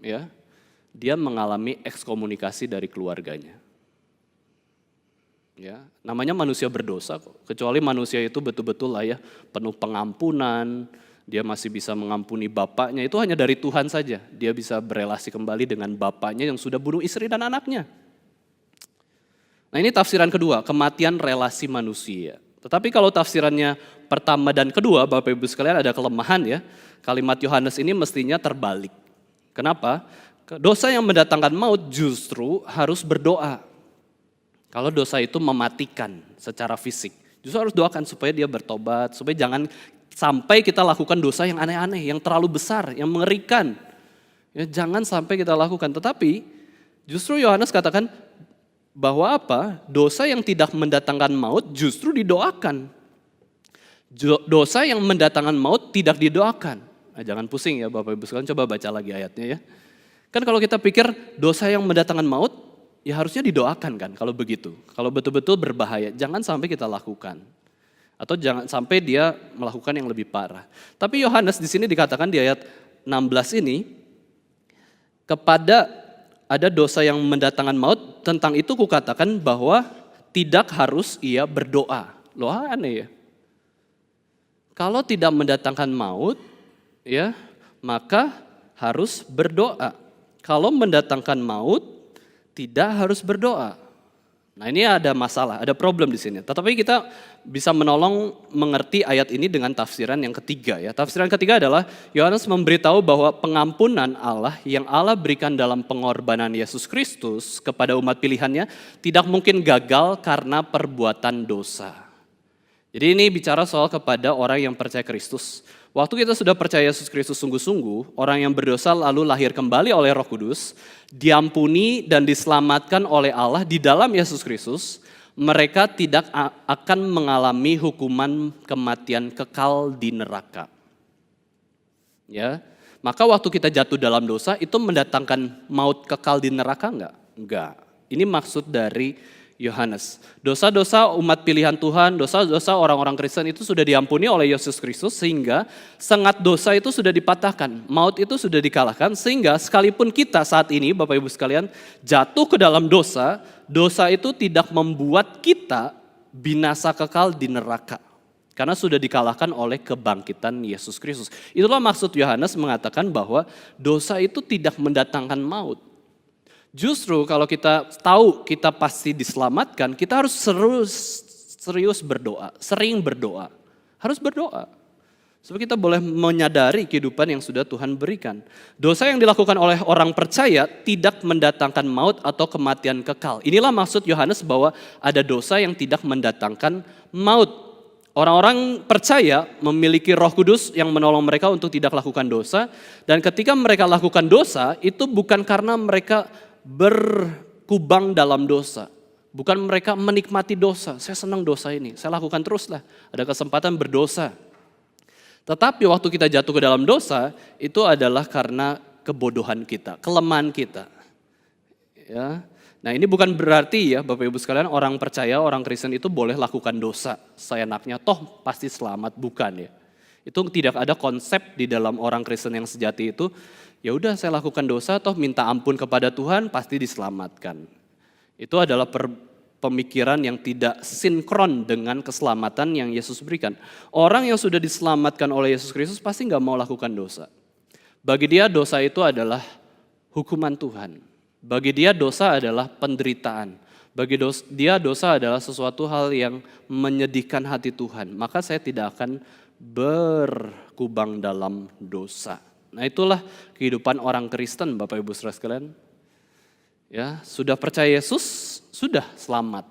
ya, dia mengalami ekskomunikasi dari keluarganya. Ya, namanya manusia berdosa kok. Kecuali manusia itu betul-betul lah ya, penuh pengampunan, dia masih bisa mengampuni bapaknya, itu hanya dari Tuhan saja. Dia bisa berelasi kembali dengan bapaknya yang sudah bunuh istri dan anaknya. Nah ini tafsiran kedua, kematian relasi manusia. Tetapi kalau tafsirannya pertama dan kedua, Bapak Ibu sekalian ada kelemahan ya. Kalimat Yohanes ini mestinya terbalik. Kenapa? Dosa yang mendatangkan maut justru harus berdoa. Kalau dosa itu mematikan secara fisik, justru harus doakan supaya dia bertobat, supaya jangan sampai kita lakukan dosa yang aneh-aneh, yang terlalu besar, yang mengerikan. Ya, jangan sampai kita lakukan. Tetapi justru Yohanes katakan, bahwa apa? Dosa yang tidak mendatangkan maut justru didoakan. Dosa yang mendatangkan maut tidak didoakan. Nah, jangan pusing ya Bapak Ibu sekalian, coba baca lagi ayatnya ya. Kan kalau kita pikir dosa yang mendatangkan maut, ya harusnya didoakan kan kalau begitu. Kalau betul-betul berbahaya, jangan sampai kita lakukan. Atau jangan sampai dia melakukan yang lebih parah. Tapi Yohanes di sini dikatakan di ayat 16 ini, kepada ada dosa yang mendatangkan maut, tentang itu kukatakan bahwa tidak harus ia berdoa. Loh aneh ya. Kalau tidak mendatangkan maut, ya maka harus berdoa. Kalau mendatangkan maut, tidak harus berdoa. Nah ini ada masalah, ada problem di sini. Tetapi kita bisa menolong mengerti ayat ini dengan tafsiran yang ketiga ya. Tafsiran ketiga adalah Yohanes memberitahu bahwa pengampunan Allah yang Allah berikan dalam pengorbanan Yesus Kristus kepada umat pilihannya tidak mungkin gagal karena perbuatan dosa. Jadi ini bicara soal kepada orang yang percaya Kristus. Waktu kita sudah percaya Yesus Kristus sungguh-sungguh, orang yang berdosa lalu lahir kembali oleh Roh Kudus, diampuni dan diselamatkan oleh Allah di dalam Yesus Kristus, mereka tidak akan mengalami hukuman kematian kekal di neraka. Ya, maka waktu kita jatuh dalam dosa itu mendatangkan maut kekal di neraka enggak? Enggak. Ini maksud dari Yohanes. Dosa-dosa umat pilihan Tuhan, dosa-dosa orang-orang Kristen itu sudah diampuni oleh Yesus Kristus sehingga sengat dosa itu sudah dipatahkan. Maut itu sudah dikalahkan sehingga sekalipun kita saat ini Bapak Ibu sekalian jatuh ke dalam dosa, dosa itu tidak membuat kita binasa kekal di neraka. Karena sudah dikalahkan oleh kebangkitan Yesus Kristus. Itulah maksud Yohanes mengatakan bahwa dosa itu tidak mendatangkan maut. Justru kalau kita tahu kita pasti diselamatkan, kita harus serius berdoa, sering berdoa. Harus berdoa. Supaya kita boleh menyadari kehidupan yang sudah Tuhan berikan. Dosa yang dilakukan oleh orang percaya tidak mendatangkan maut atau kematian kekal. Inilah maksud Yohanes bahwa ada dosa yang tidak mendatangkan maut. Orang-orang percaya memiliki Roh Kudus yang menolong mereka untuk tidak lakukan dosa. Dan ketika mereka lakukan dosa, itu bukan karena mereka berkubang dalam dosa. Bukan mereka menikmati dosa. Saya senang dosa ini, saya lakukan teruslah. Ada kesempatan berdosa. Tetapi waktu kita jatuh ke dalam dosa, itu adalah karena kebodohan kita, kelemahan kita. Ya. Nah ini bukan berarti ya Bapak Ibu sekalian, orang percaya, orang Kristen itu boleh lakukan dosa seenaknya, toh pasti selamat, bukan ya. Itu tidak ada konsep di dalam orang Kristen yang sejati itu, ya udah saya lakukan dosa, toh minta ampun kepada Tuhan, pasti diselamatkan. Itu adalah pemikiran yang tidak sinkron dengan keselamatan yang Yesus berikan. Orang yang sudah diselamatkan oleh Yesus Kristus pasti nggak mau lakukan dosa. Bagi dia dosa itu adalah hukuman Tuhan. Bagi dia dosa adalah penderitaan. Bagi dia dosa adalah sesuatu hal yang menyedihkan hati Tuhan. Maka saya tidak akan berkubang dalam dosa. Nah itulah kehidupan orang Kristen Bapak Ibu saudara sekalian. Ya, sudah percaya Yesus, sudah selamat.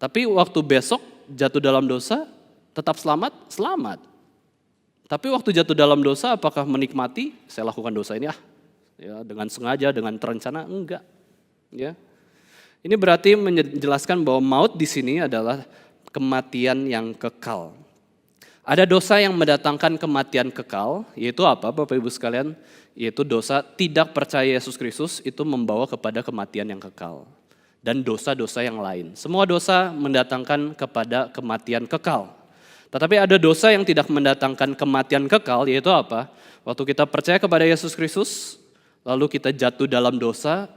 Tapi waktu besok jatuh dalam dosa, tetap selamat? Selamat. Tapi waktu jatuh dalam dosa, apakah menikmati? Saya lakukan dosa ini ya dengan sengaja, dengan terencana? Enggak. Ya. Ini berarti menjelaskan bahwa maut di sini adalah kematian yang kekal. Ada dosa yang mendatangkan kematian kekal, yaitu apa Bapak Ibu sekalian? Yaitu dosa tidak percaya Yesus Kristus itu membawa kepada kematian yang kekal. Dan dosa-dosa yang lain. Semua dosa mendatangkan kepada kematian kekal. Tetapi ada dosa yang tidak mendatangkan kematian kekal, yaitu apa? Waktu kita percaya kepada Yesus Kristus, lalu kita jatuh dalam dosa,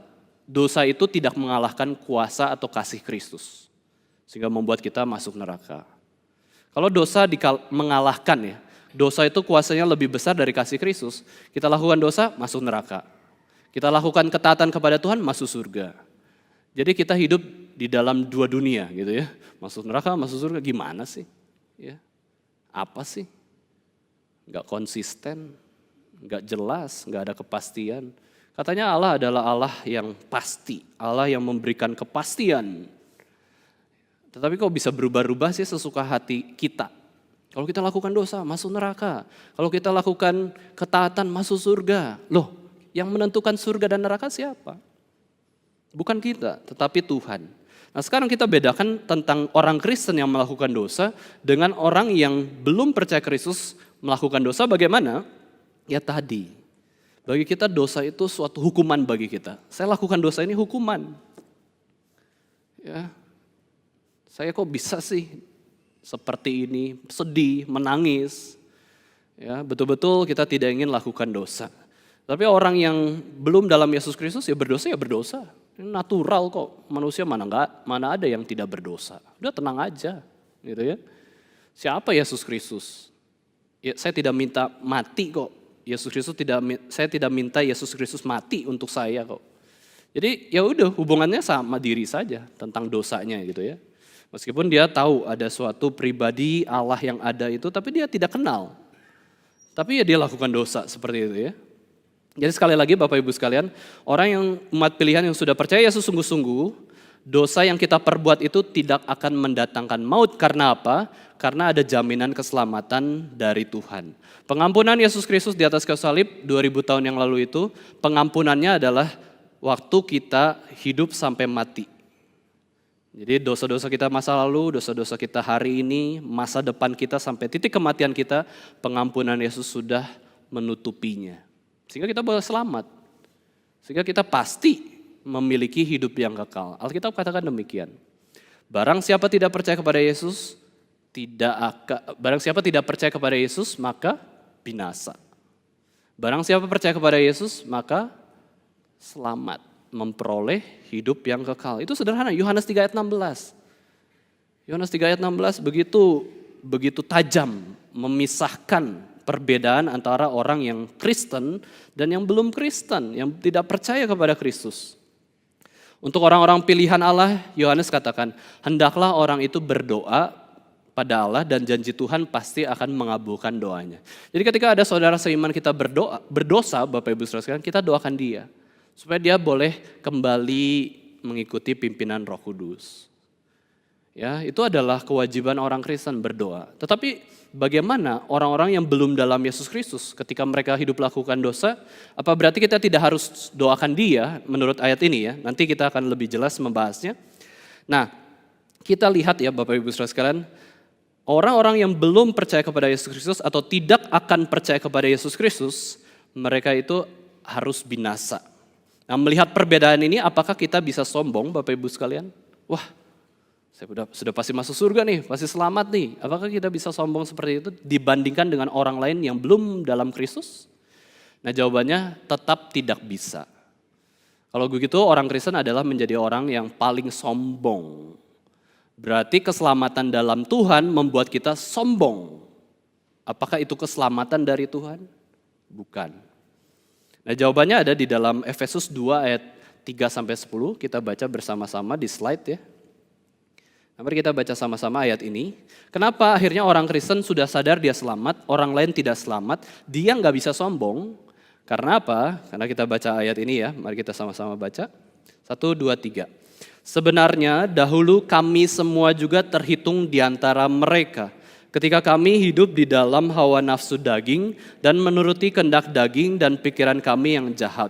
dosa itu tidak mengalahkan kuasa atau kasih Kristus. Sehingga membuat kita masuk neraka. Kalau dosa mengalahkan ya, dosa itu kuasanya lebih besar dari kasih Kristus. Kita lakukan dosa, masuk neraka. Kita lakukan ketaatan kepada Tuhan, masuk surga. Jadi kita hidup di dalam dua dunia gitu ya. Masuk neraka, masuk surga, gimana sih? Ya. Apa sih? Gak konsisten, gak jelas, gak ada kepastian. Katanya Allah adalah Allah yang pasti, Allah yang memberikan kepastian. Tetapi kok bisa berubah-ubah sih sesuka hati kita? Kalau kita lakukan dosa, masuk neraka. Kalau kita lakukan ketaatan, masuk surga. Loh, yang menentukan surga dan neraka siapa? Bukan kita, tetapi Tuhan. Nah sekarang kita bedakan tentang orang Kristen yang melakukan dosa dengan orang yang belum percaya Kristus melakukan dosa bagaimana? Ya tadi, bagi kita dosa itu suatu hukuman bagi kita. Saya lakukan dosa ini hukuman. Ya, saya kok bisa sih seperti ini, sedih, menangis. Ya, betul-betul kita tidak ingin lakukan dosa. Tapi orang yang belum dalam Yesus Kristus ya berdosa. Natural kok, manusia mana ada yang tidak berdosa. Udah tenang aja, gitu ya. Siapa Yesus Kristus? Ya, saya tidak minta mati kok. Saya tidak minta Yesus Kristus mati untuk saya kok. Jadi ya udah hubungannya sama diri saja tentang dosanya gitu ya. Meskipun dia tahu ada suatu pribadi Allah yang ada itu, tapi dia tidak kenal. Tapi ya dia lakukan dosa seperti itu ya. Jadi sekali lagi Bapak Ibu sekalian, orang yang umat pilihan yang sudah percaya Yesus sungguh-sungguh, dosa yang kita perbuat itu tidak akan mendatangkan maut. Karena apa? Karena ada jaminan keselamatan dari Tuhan. Pengampunan Yesus Kristus di atas kayu salib 2000 tahun yang lalu itu, pengampunannya adalah waktu kita hidup sampai mati. Jadi dosa-dosa kita masa lalu, dosa-dosa kita hari ini, masa depan kita sampai titik kematian kita, pengampunan Yesus sudah menutupinya. Sehingga kita boleh selamat. Sehingga kita pasti memiliki hidup yang kekal. Alkitab katakan demikian. Barang siapa tidak percaya kepada Yesus, percaya kepada Yesus, maka binasa. Barang siapa percaya kepada Yesus, maka selamat, memperoleh hidup yang kekal. Itu sederhana, Yohanes 3 ayat 16. Yohanes 3 ayat 16 begitu tajam memisahkan perbedaan antara orang yang Kristen dan yang belum Kristen, yang tidak percaya kepada Kristus. Untuk orang-orang pilihan Allah, Yohanes katakan, hendaklah orang itu berdoa pada Allah dan janji Tuhan pasti akan mengabulkan doanya. Jadi ketika ada saudara seiman kita berdosa, Bapak Ibu Saudara sekalian, kita doakan dia supaya dia boleh kembali mengikuti pimpinan Roh Kudus. Ya, itu adalah kewajiban orang Kristen berdoa. Tetapi bagaimana orang-orang yang belum dalam Yesus Kristus ketika mereka hidup lakukan dosa? Apa berarti kita tidak harus doakan dia menurut ayat ini ya? Nanti kita akan lebih jelas membahasnya. Nah, kita lihat ya Bapak Ibu Saudara sekalian, orang-orang yang belum percaya kepada Yesus Kristus atau tidak akan percaya kepada Yesus Kristus, mereka itu harus binasa. Nah, melihat perbedaan ini, apakah kita bisa sombong Bapak Ibu sekalian? Wah, saya sudah pasti masuk surga nih, pasti selamat nih. Apakah kita bisa sombong seperti itu dibandingkan dengan orang lain yang belum dalam Kristus? Nah, jawabannya tetap tidak bisa. Kalau begitu orang Kristen adalah menjadi orang yang paling sombong. Berarti keselamatan dalam Tuhan membuat kita sombong. Apakah itu keselamatan dari Tuhan? Bukan. Nah, jawabannya ada di dalam Efesus 2 ayat 3-10. Kita baca bersama-sama di slide ya. Mari kita baca sama-sama ayat ini. Kenapa akhirnya orang Kristen sudah sadar dia selamat, orang lain tidak selamat, dia nggak bisa sombong. Karena apa? Karena kita baca ayat ini ya. Mari kita sama-sama baca. 1, 2, 3. Sebenarnya dahulu kami semua juga terhitung di antara mereka. Ketika kami hidup di dalam hawa nafsu daging dan menuruti kehendak daging dan pikiran kami yang jahat.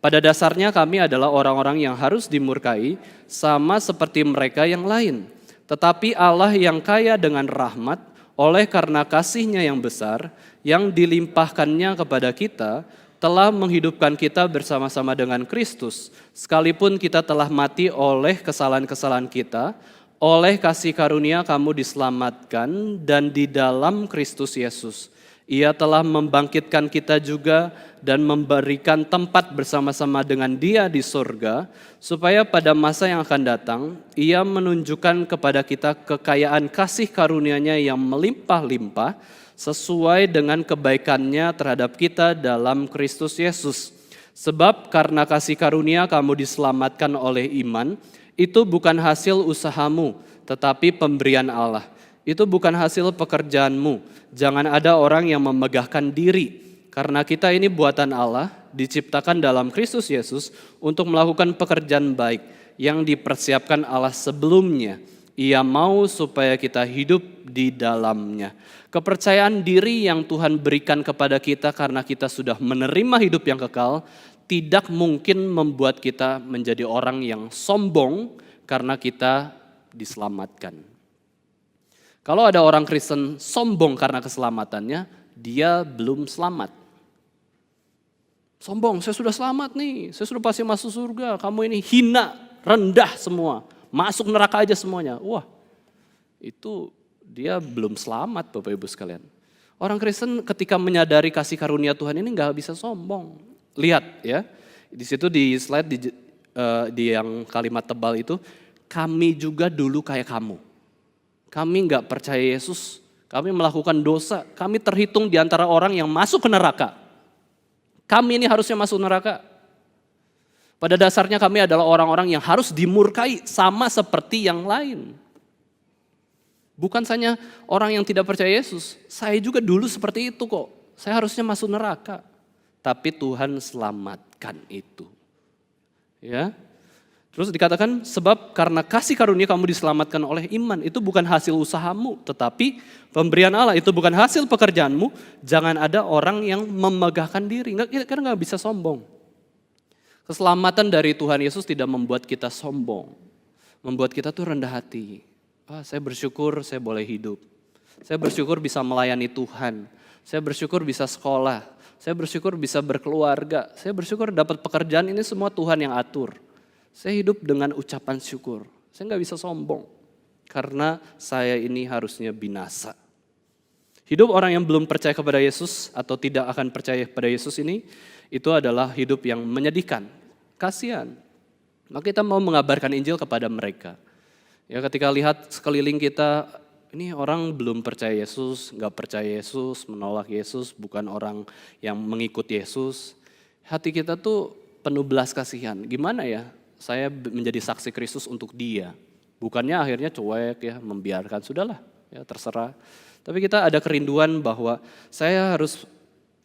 Pada dasarnya kami adalah orang-orang yang harus dimurkai sama seperti mereka yang lain. Tetapi Allah yang kaya dengan rahmat oleh karena kasih-Nya yang besar yang dilimpahkannya kepada kita telah menghidupkan kita bersama-sama dengan Kristus, sekalipun kita telah mati oleh kesalahan-kesalahan kita, oleh kasih karunia kamu diselamatkan, dan di dalam Kristus Yesus. Ia telah membangkitkan kita juga dan memberikan tempat bersama-sama dengan Dia di surga, supaya pada masa yang akan datang, Ia menunjukkan kepada kita kekayaan kasih karunia-Nya yang melimpah-limpah, sesuai dengan kebaikan-Nya terhadap kita dalam Kristus Yesus. Sebab karena kasih karunia kamu diselamatkan oleh iman, itu bukan hasil usahamu, tetapi pemberian Allah. Itu bukan hasil pekerjaanmu. Jangan ada orang yang memegahkan diri, karena kita ini buatan Allah, diciptakan dalam Kristus Yesus untuk melakukan pekerjaan baik yang dipersiapkan Allah sebelumnya. Ia mau supaya kita hidup di dalamnya. Kepercayaan diri yang Tuhan berikan kepada kita karena kita sudah menerima hidup yang kekal, tidak mungkin membuat kita menjadi orang yang sombong karena kita diselamatkan. Kalau ada orang Kristen sombong karena keselamatannya, dia belum selamat. Sombong, saya sudah selamat nih, saya sudah pasti masuk surga, kamu ini hina, rendah semua. Masuk neraka aja semuanya. Wah, itu dia belum selamat Bapak Ibu sekalian. Orang Kristen ketika menyadari kasih karunia Tuhan ini nggak bisa sombong. Lihat ya, di situ di slide di yang kalimat tebal itu, kami juga dulu kayak kamu. Kami nggak percaya Yesus, kami melakukan dosa, kami terhitung di antara orang yang masuk ke neraka. Kami ini harusnya masuk neraka. Pada dasarnya kami adalah orang-orang yang harus dimurkai sama seperti yang lain. Bukan saja orang yang tidak percaya Yesus, saya juga dulu seperti itu kok. Saya harusnya masuk neraka. Tapi Tuhan selamatkan itu. Ya. Terus dikatakan sebab karena kasih karunia kamu diselamatkan oleh iman. Itu bukan hasil usahamu, tetapi pemberian Allah. Itu bukan hasil pekerjaanmu. Jangan ada orang yang memegahkan diri. Karena nggak bisa sombong. Keselamatan dari Tuhan Yesus tidak membuat kita sombong. Membuat kita tuh rendah hati. Saya bersyukur saya boleh hidup. Saya bersyukur bisa melayani Tuhan. Saya bersyukur bisa sekolah. Saya bersyukur bisa berkeluarga. Saya bersyukur dapat pekerjaan, ini semua Tuhan yang atur. Saya hidup dengan ucapan syukur. Saya nggak bisa sombong. Karena saya ini harusnya binasa. Hidup orang yang belum percaya kepada Yesus atau tidak akan percaya kepada Yesus ini, itu adalah hidup yang menyedihkan. Kasihan. Maka kita mau mengabarkan Injil kepada mereka. Ya, ketika lihat sekeliling kita, ini orang belum percaya Yesus, nggak percaya Yesus, menolak Yesus, bukan orang yang mengikut Yesus. Hati kita tuh penuh belas kasihan. Gimana ya saya menjadi saksi Kristus untuk dia? Bukannya akhirnya cuek ya, membiarkan, sudahlah. ya terserah. Tapi kita ada kerinduan bahwa saya harus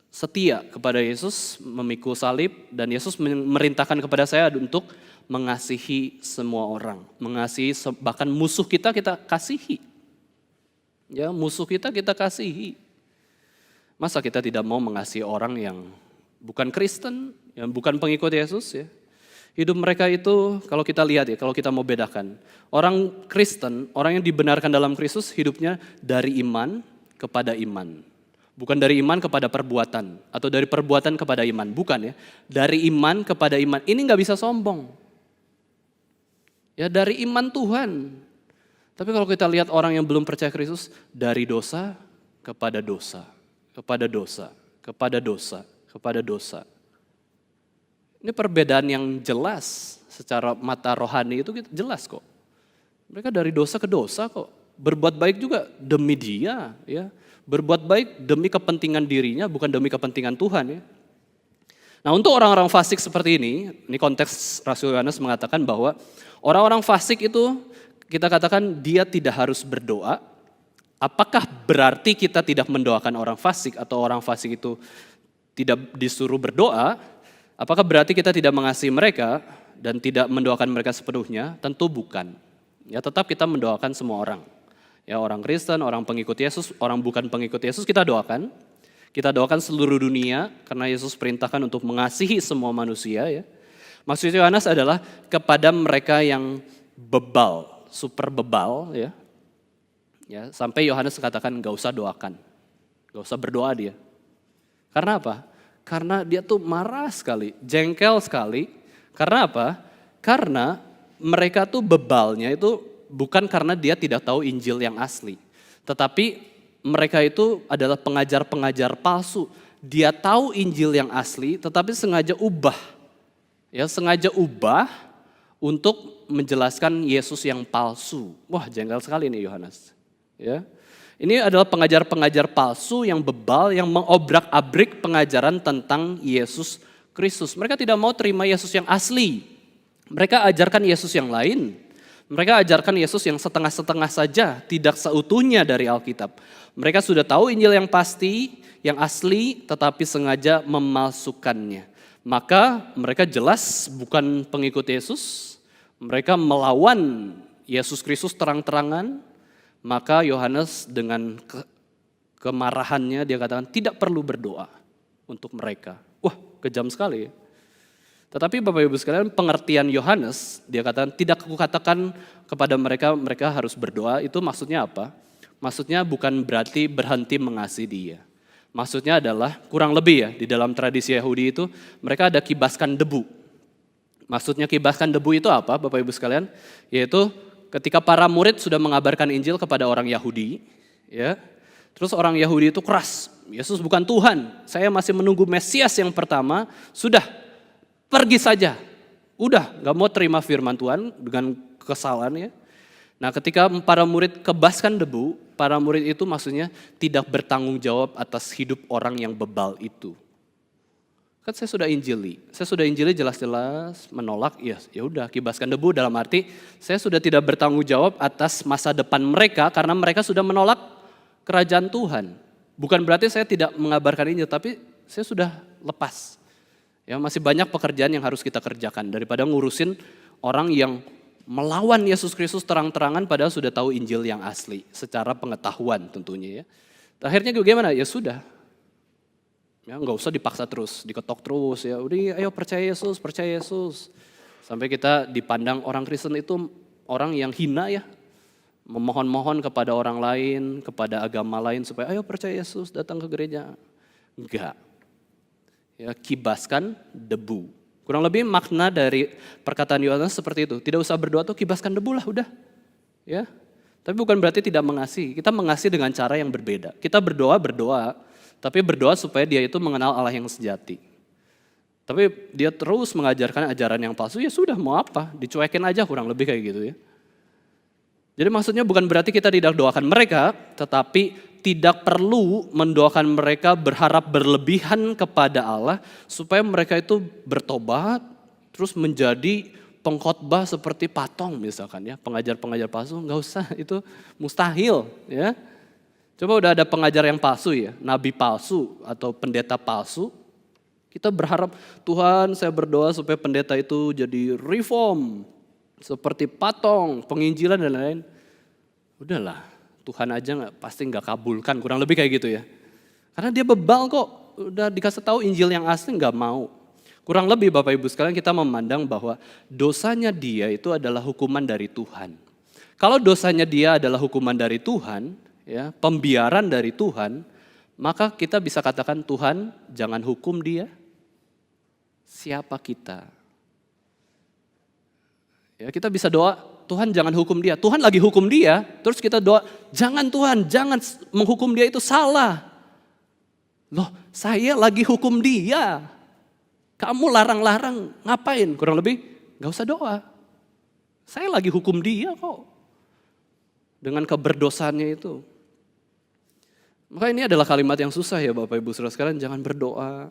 setia kepada Yesus, memikul salib, dan Yesus memerintahkan kepada saya untuk mengasihi semua orang. Mengasihi bahkan musuh kita kasihi. Ya, musuh kita kasihi. Masa kita tidak mau mengasihi orang yang bukan Kristen, yang bukan pengikut Yesus ya. Hidup mereka itu kalau kita lihat ya, kalau kita mau bedakan. Orang Kristen, orang yang dibenarkan dalam Kristus hidupnya dari iman kepada iman. Bukan dari iman kepada perbuatan atau dari perbuatan kepada iman, bukan ya. Dari iman kepada iman, ini gak bisa sombong. Ya dari iman Tuhan. Tapi kalau kita lihat orang yang belum percaya Kristus, dari dosa kepada dosa, kepada dosa, kepada dosa, kepada dosa. Ini perbedaan yang jelas secara mata rohani itu jelas kok. Mereka dari dosa ke dosa kok. Berbuat baik juga demi dia, ya. Berbuat baik demi kepentingan dirinya, bukan demi kepentingan Tuhan ya. Nah untuk orang-orang fasik seperti ini konteks Rasul Yohanes mengatakan bahwa orang-orang fasik itu kita katakan dia tidak harus berdoa. Apakah berarti kita tidak mendoakan orang fasik atau orang fasik itu tidak disuruh berdoa? Apakah berarti kita tidak mengasihi mereka dan tidak mendoakan mereka sepenuhnya? Tentu bukan. Ya tetap kita mendoakan semua orang. Ya orang Kristen, orang pengikut Yesus, orang bukan pengikut Yesus kita doakan. Kita doakan seluruh dunia karena Yesus perintahkan untuk mengasihi semua manusia ya. Maksud Yohanes adalah kepada mereka yang bebal, super bebal ya. Ya, sampai Yohanes katakan gak usah doakan. Gak usah berdoa dia. Karena apa? Karena dia tuh marah sekali, jengkel sekali. Karena apa? Karena mereka tuh bebalnya itu bukan karena dia tidak tahu Injil yang asli. Tetapi mereka itu adalah pengajar-pengajar palsu. Dia tahu Injil yang asli tetapi sengaja ubah. Ya, sengaja ubah untuk menjelaskan Yesus yang palsu. Wah, jengkel sekali nih Yohanes. Ya. Ini adalah pengajar-pengajar palsu yang bebal, yang mengobrak-abrik pengajaran tentang Yesus Kristus. Mereka tidak mau terima Yesus yang asli. Mereka ajarkan Yesus yang lain. Mereka ajarkan Yesus yang setengah-setengah saja, tidak seutuhnya dari Alkitab. Mereka sudah tahu Injil yang pasti, yang asli, tetapi sengaja memalsukannya. Maka mereka jelas bukan pengikut Yesus. Mereka melawan Yesus Kristus terang-terangan. Maka Yohanes dengan kemarahannya dia katakan tidak perlu berdoa untuk mereka. Wah, kejam sekali. Tetapi Bapak Ibu sekalian, pengertian Yohanes dia katakan tidak aku katakan kepada mereka harus berdoa. Itu maksudnya apa? Maksudnya bukan berarti berhenti mengasihi dia. Maksudnya adalah kurang lebih ya di dalam tradisi Yahudi itu mereka ada kibaskan debu. Maksudnya kibaskan debu itu apa Bapak Ibu sekalian? Yaitu ketika para murid sudah mengabarkan Injil kepada orang Yahudi, ya, terus orang Yahudi itu keras, Yesus bukan Tuhan, saya masih menunggu Mesias yang pertama, sudah pergi saja, udah gak mau terima firman Tuhan dengan kesalahan ya. Nah ketika para murid kebaskan debu, para murid itu maksudnya tidak bertanggung jawab atas hidup orang yang bebal itu. Kan saya sudah injili jelas-jelas menolak, ya udah kibaskan debu dalam arti saya sudah tidak bertanggung jawab atas masa depan mereka karena mereka sudah menolak kerajaan Tuhan. Bukan berarti saya tidak mengabarkan Injil, tapi saya sudah lepas. Ya masih banyak pekerjaan yang harus kita kerjakan daripada ngurusin orang yang melawan Yesus Kristus terang-terangan padahal sudah tahu Injil yang asli secara pengetahuan tentunya ya. Akhirnya gimana? Ya sudah. Ya, nggak usah dipaksa terus, diketok terus ya. Udah ayo percaya Yesus. Sampai kita dipandang orang Kristen itu orang yang hina ya. Memohon-mohon kepada orang lain, kepada agama lain supaya ayo percaya Yesus, datang ke gereja. Enggak. Ya, kibaskan debu. Kurang lebih makna dari perkataan Yohanes seperti itu. Tidak usah berdoa tuh kibaskan debu lah udah. Ya. Tapi bukan berarti tidak mengasihi. Kita mengasihi dengan cara yang berbeda. Kita berdoa, tapi berdoa supaya dia itu mengenal Allah yang sejati. Tapi dia terus mengajarkan ajaran yang palsu, ya sudah mau apa, dicuekin aja kurang lebih kayak gitu ya. Jadi maksudnya bukan berarti kita tidak doakan mereka, tetapi tidak perlu mendoakan mereka berharap berlebihan kepada Allah, supaya mereka itu bertobat, terus menjadi pengkhotbah seperti patung misalkan ya, pengajar-pengajar palsu, nggak usah, itu mustahil ya. Coba udah ada pengajar yang palsu ya, nabi palsu atau pendeta palsu, kita berharap Tuhan saya berdoa supaya pendeta itu jadi reform, seperti patung, penginjilan dan lain-lain. Udahlah, Tuhan aja pasti nggak kabulkan, kurang lebih kayak gitu ya. Karena dia bebal kok, udah dikasih tahu Injil yang asli nggak mau. Kurang lebih Bapak Ibu sekalian kita memandang bahwa dosanya dia itu adalah hukuman dari Tuhan. Kalau dosanya dia adalah hukuman dari Tuhan, ya, pembiaran dari Tuhan, maka kita bisa katakan Tuhan jangan hukum dia. Siapa kita? Ya, kita bisa doa Tuhan jangan hukum dia. Tuhan lagi hukum dia, terus kita doa jangan Tuhan, jangan menghukum dia itu salah. Loh, saya lagi hukum dia. Kamu larang-larang, ngapain? Kurang lebih, gak usah doa. Saya lagi hukum dia kok. Dengan keberdosaannya itu. Maka ini adalah kalimat yang susah ya Bapak Ibu Saudara sekalian, jangan berdoa.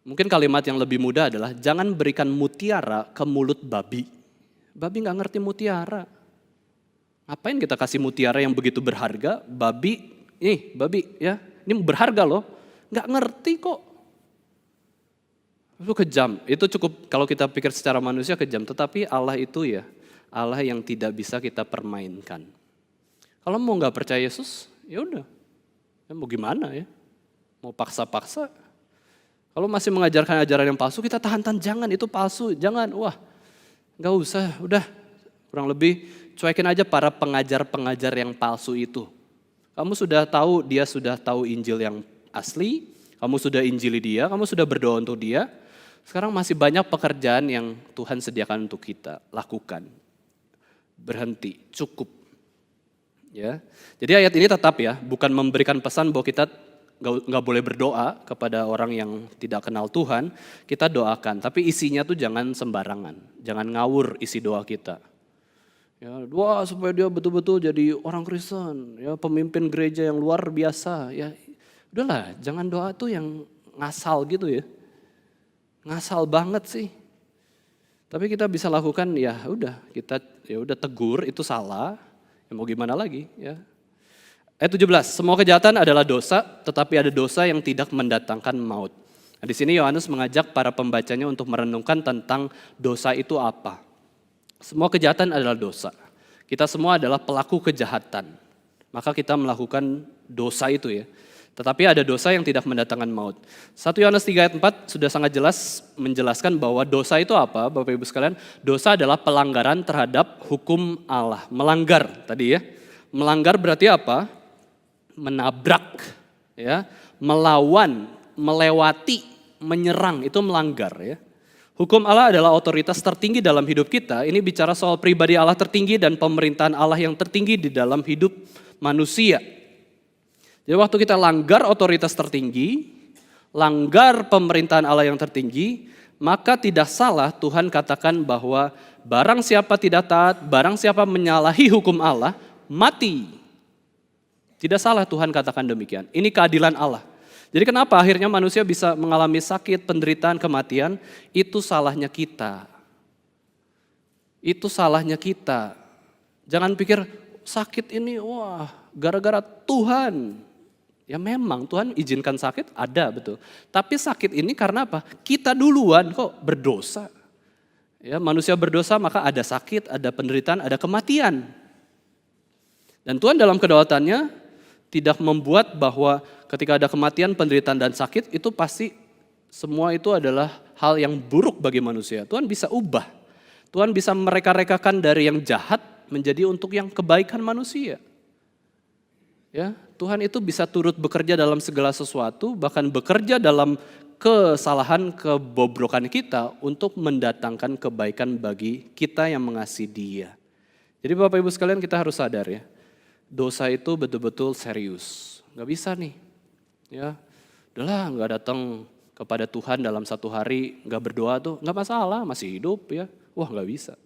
Mungkin kalimat yang lebih mudah adalah, jangan berikan mutiara ke mulut babi. Babi gak ngerti mutiara. Ngapain kita kasih mutiara yang begitu berharga, babi ya, ini berharga loh. Gak ngerti kok. Itu kejam, itu cukup kalau kita pikir secara manusia kejam. Tetapi Allah itu ya, Allah yang tidak bisa kita permainkan. Kalau mau gak percaya Yesus, ya udah, ya mau gimana ya, mau paksa-paksa. Kalau masih mengajarkan ajaran yang palsu, kita tahan-tahan, jangan itu palsu, jangan, wah gak usah, udah. Kurang lebih cuekin aja para pengajar-pengajar yang palsu itu. Kamu sudah tahu, dia sudah tahu Injil yang asli, kamu sudah injili dia, kamu sudah berdoa untuk dia. Sekarang masih banyak pekerjaan yang Tuhan sediakan untuk kita lakukan. Berhenti, cukup. Ya. Jadi ayat ini tetap ya, bukan memberikan pesan bahwa kita nggak boleh berdoa kepada orang yang tidak kenal Tuhan. Kita doakan, tapi isinya tuh jangan sembarangan, jangan ngawur isi doa kita. Ya, doa supaya dia betul-betul jadi orang Kristen, ya pemimpin gereja yang luar biasa. Ya, udahlah, jangan doa tuh yang ngasal gitu ya. Ngasal banget sih. Tapi kita bisa lakukan ya udah, kita ya udah tegur itu salah. Ya mau gimana lagi ya. Ayat 17, semua kejahatan adalah dosa, tetapi ada dosa yang tidak mendatangkan maut. Nah, di sini Yohanes mengajak para pembacanya untuk merenungkan tentang dosa itu apa. Semua kejahatan adalah dosa. Kita semua adalah pelaku kejahatan. Maka kita melakukan dosa itu ya. Tetapi ada dosa yang tidak mendatangkan maut. 1 Yohanes 3 ayat 4 sudah sangat jelas menjelaskan bahwa dosa itu apa Bapak Ibu sekalian. Dosa adalah pelanggaran terhadap hukum Allah. Melanggar tadi ya. Melanggar berarti apa? Menabrak, ya, melawan, melewati, menyerang, itu melanggar ya. Hukum Allah adalah otoritas tertinggi dalam hidup kita. Ini bicara soal pribadi Allah tertinggi dan pemerintahan Allah yang tertinggi di dalam hidup manusia. Jadi waktu kita langgar otoritas tertinggi, langgar pemerintahan Allah yang tertinggi, maka tidak salah Tuhan katakan bahwa barang siapa tidak taat, barang siapa menyalahi hukum Allah, mati. Tidak salah Tuhan katakan demikian. Ini keadilan Allah. Jadi kenapa akhirnya manusia bisa mengalami sakit, penderitaan, kematian? Itu salahnya kita. Itu salahnya kita. Jangan pikir sakit ini wah gara-gara Tuhan. Ya memang Tuhan izinkan sakit ada betul. Tapi sakit ini karena apa? Kita duluan kok berdosa. Ya manusia berdosa maka ada sakit, ada penderitaan, ada kematian. Dan Tuhan dalam kedaulannya tidak membuat bahwa ketika ada kematian, penderitaan dan sakit itu pasti semua itu adalah hal yang buruk bagi manusia. Tuhan bisa ubah. Tuhan bisa mereka-rekakan dari yang jahat menjadi untuk yang kebaikan manusia. Ya, Tuhan itu bisa turut bekerja dalam segala sesuatu, bahkan bekerja dalam kesalahan, kebobrokan kita untuk mendatangkan kebaikan bagi kita yang mengasihi Dia. Jadi Bapak Ibu sekalian kita harus sadar ya, dosa itu betul-betul serius. Gak bisa nih, ya udahlah gak datang kepada Tuhan dalam satu hari, gak berdoa tuh gak masalah, masih hidup ya. Wah gak bisa.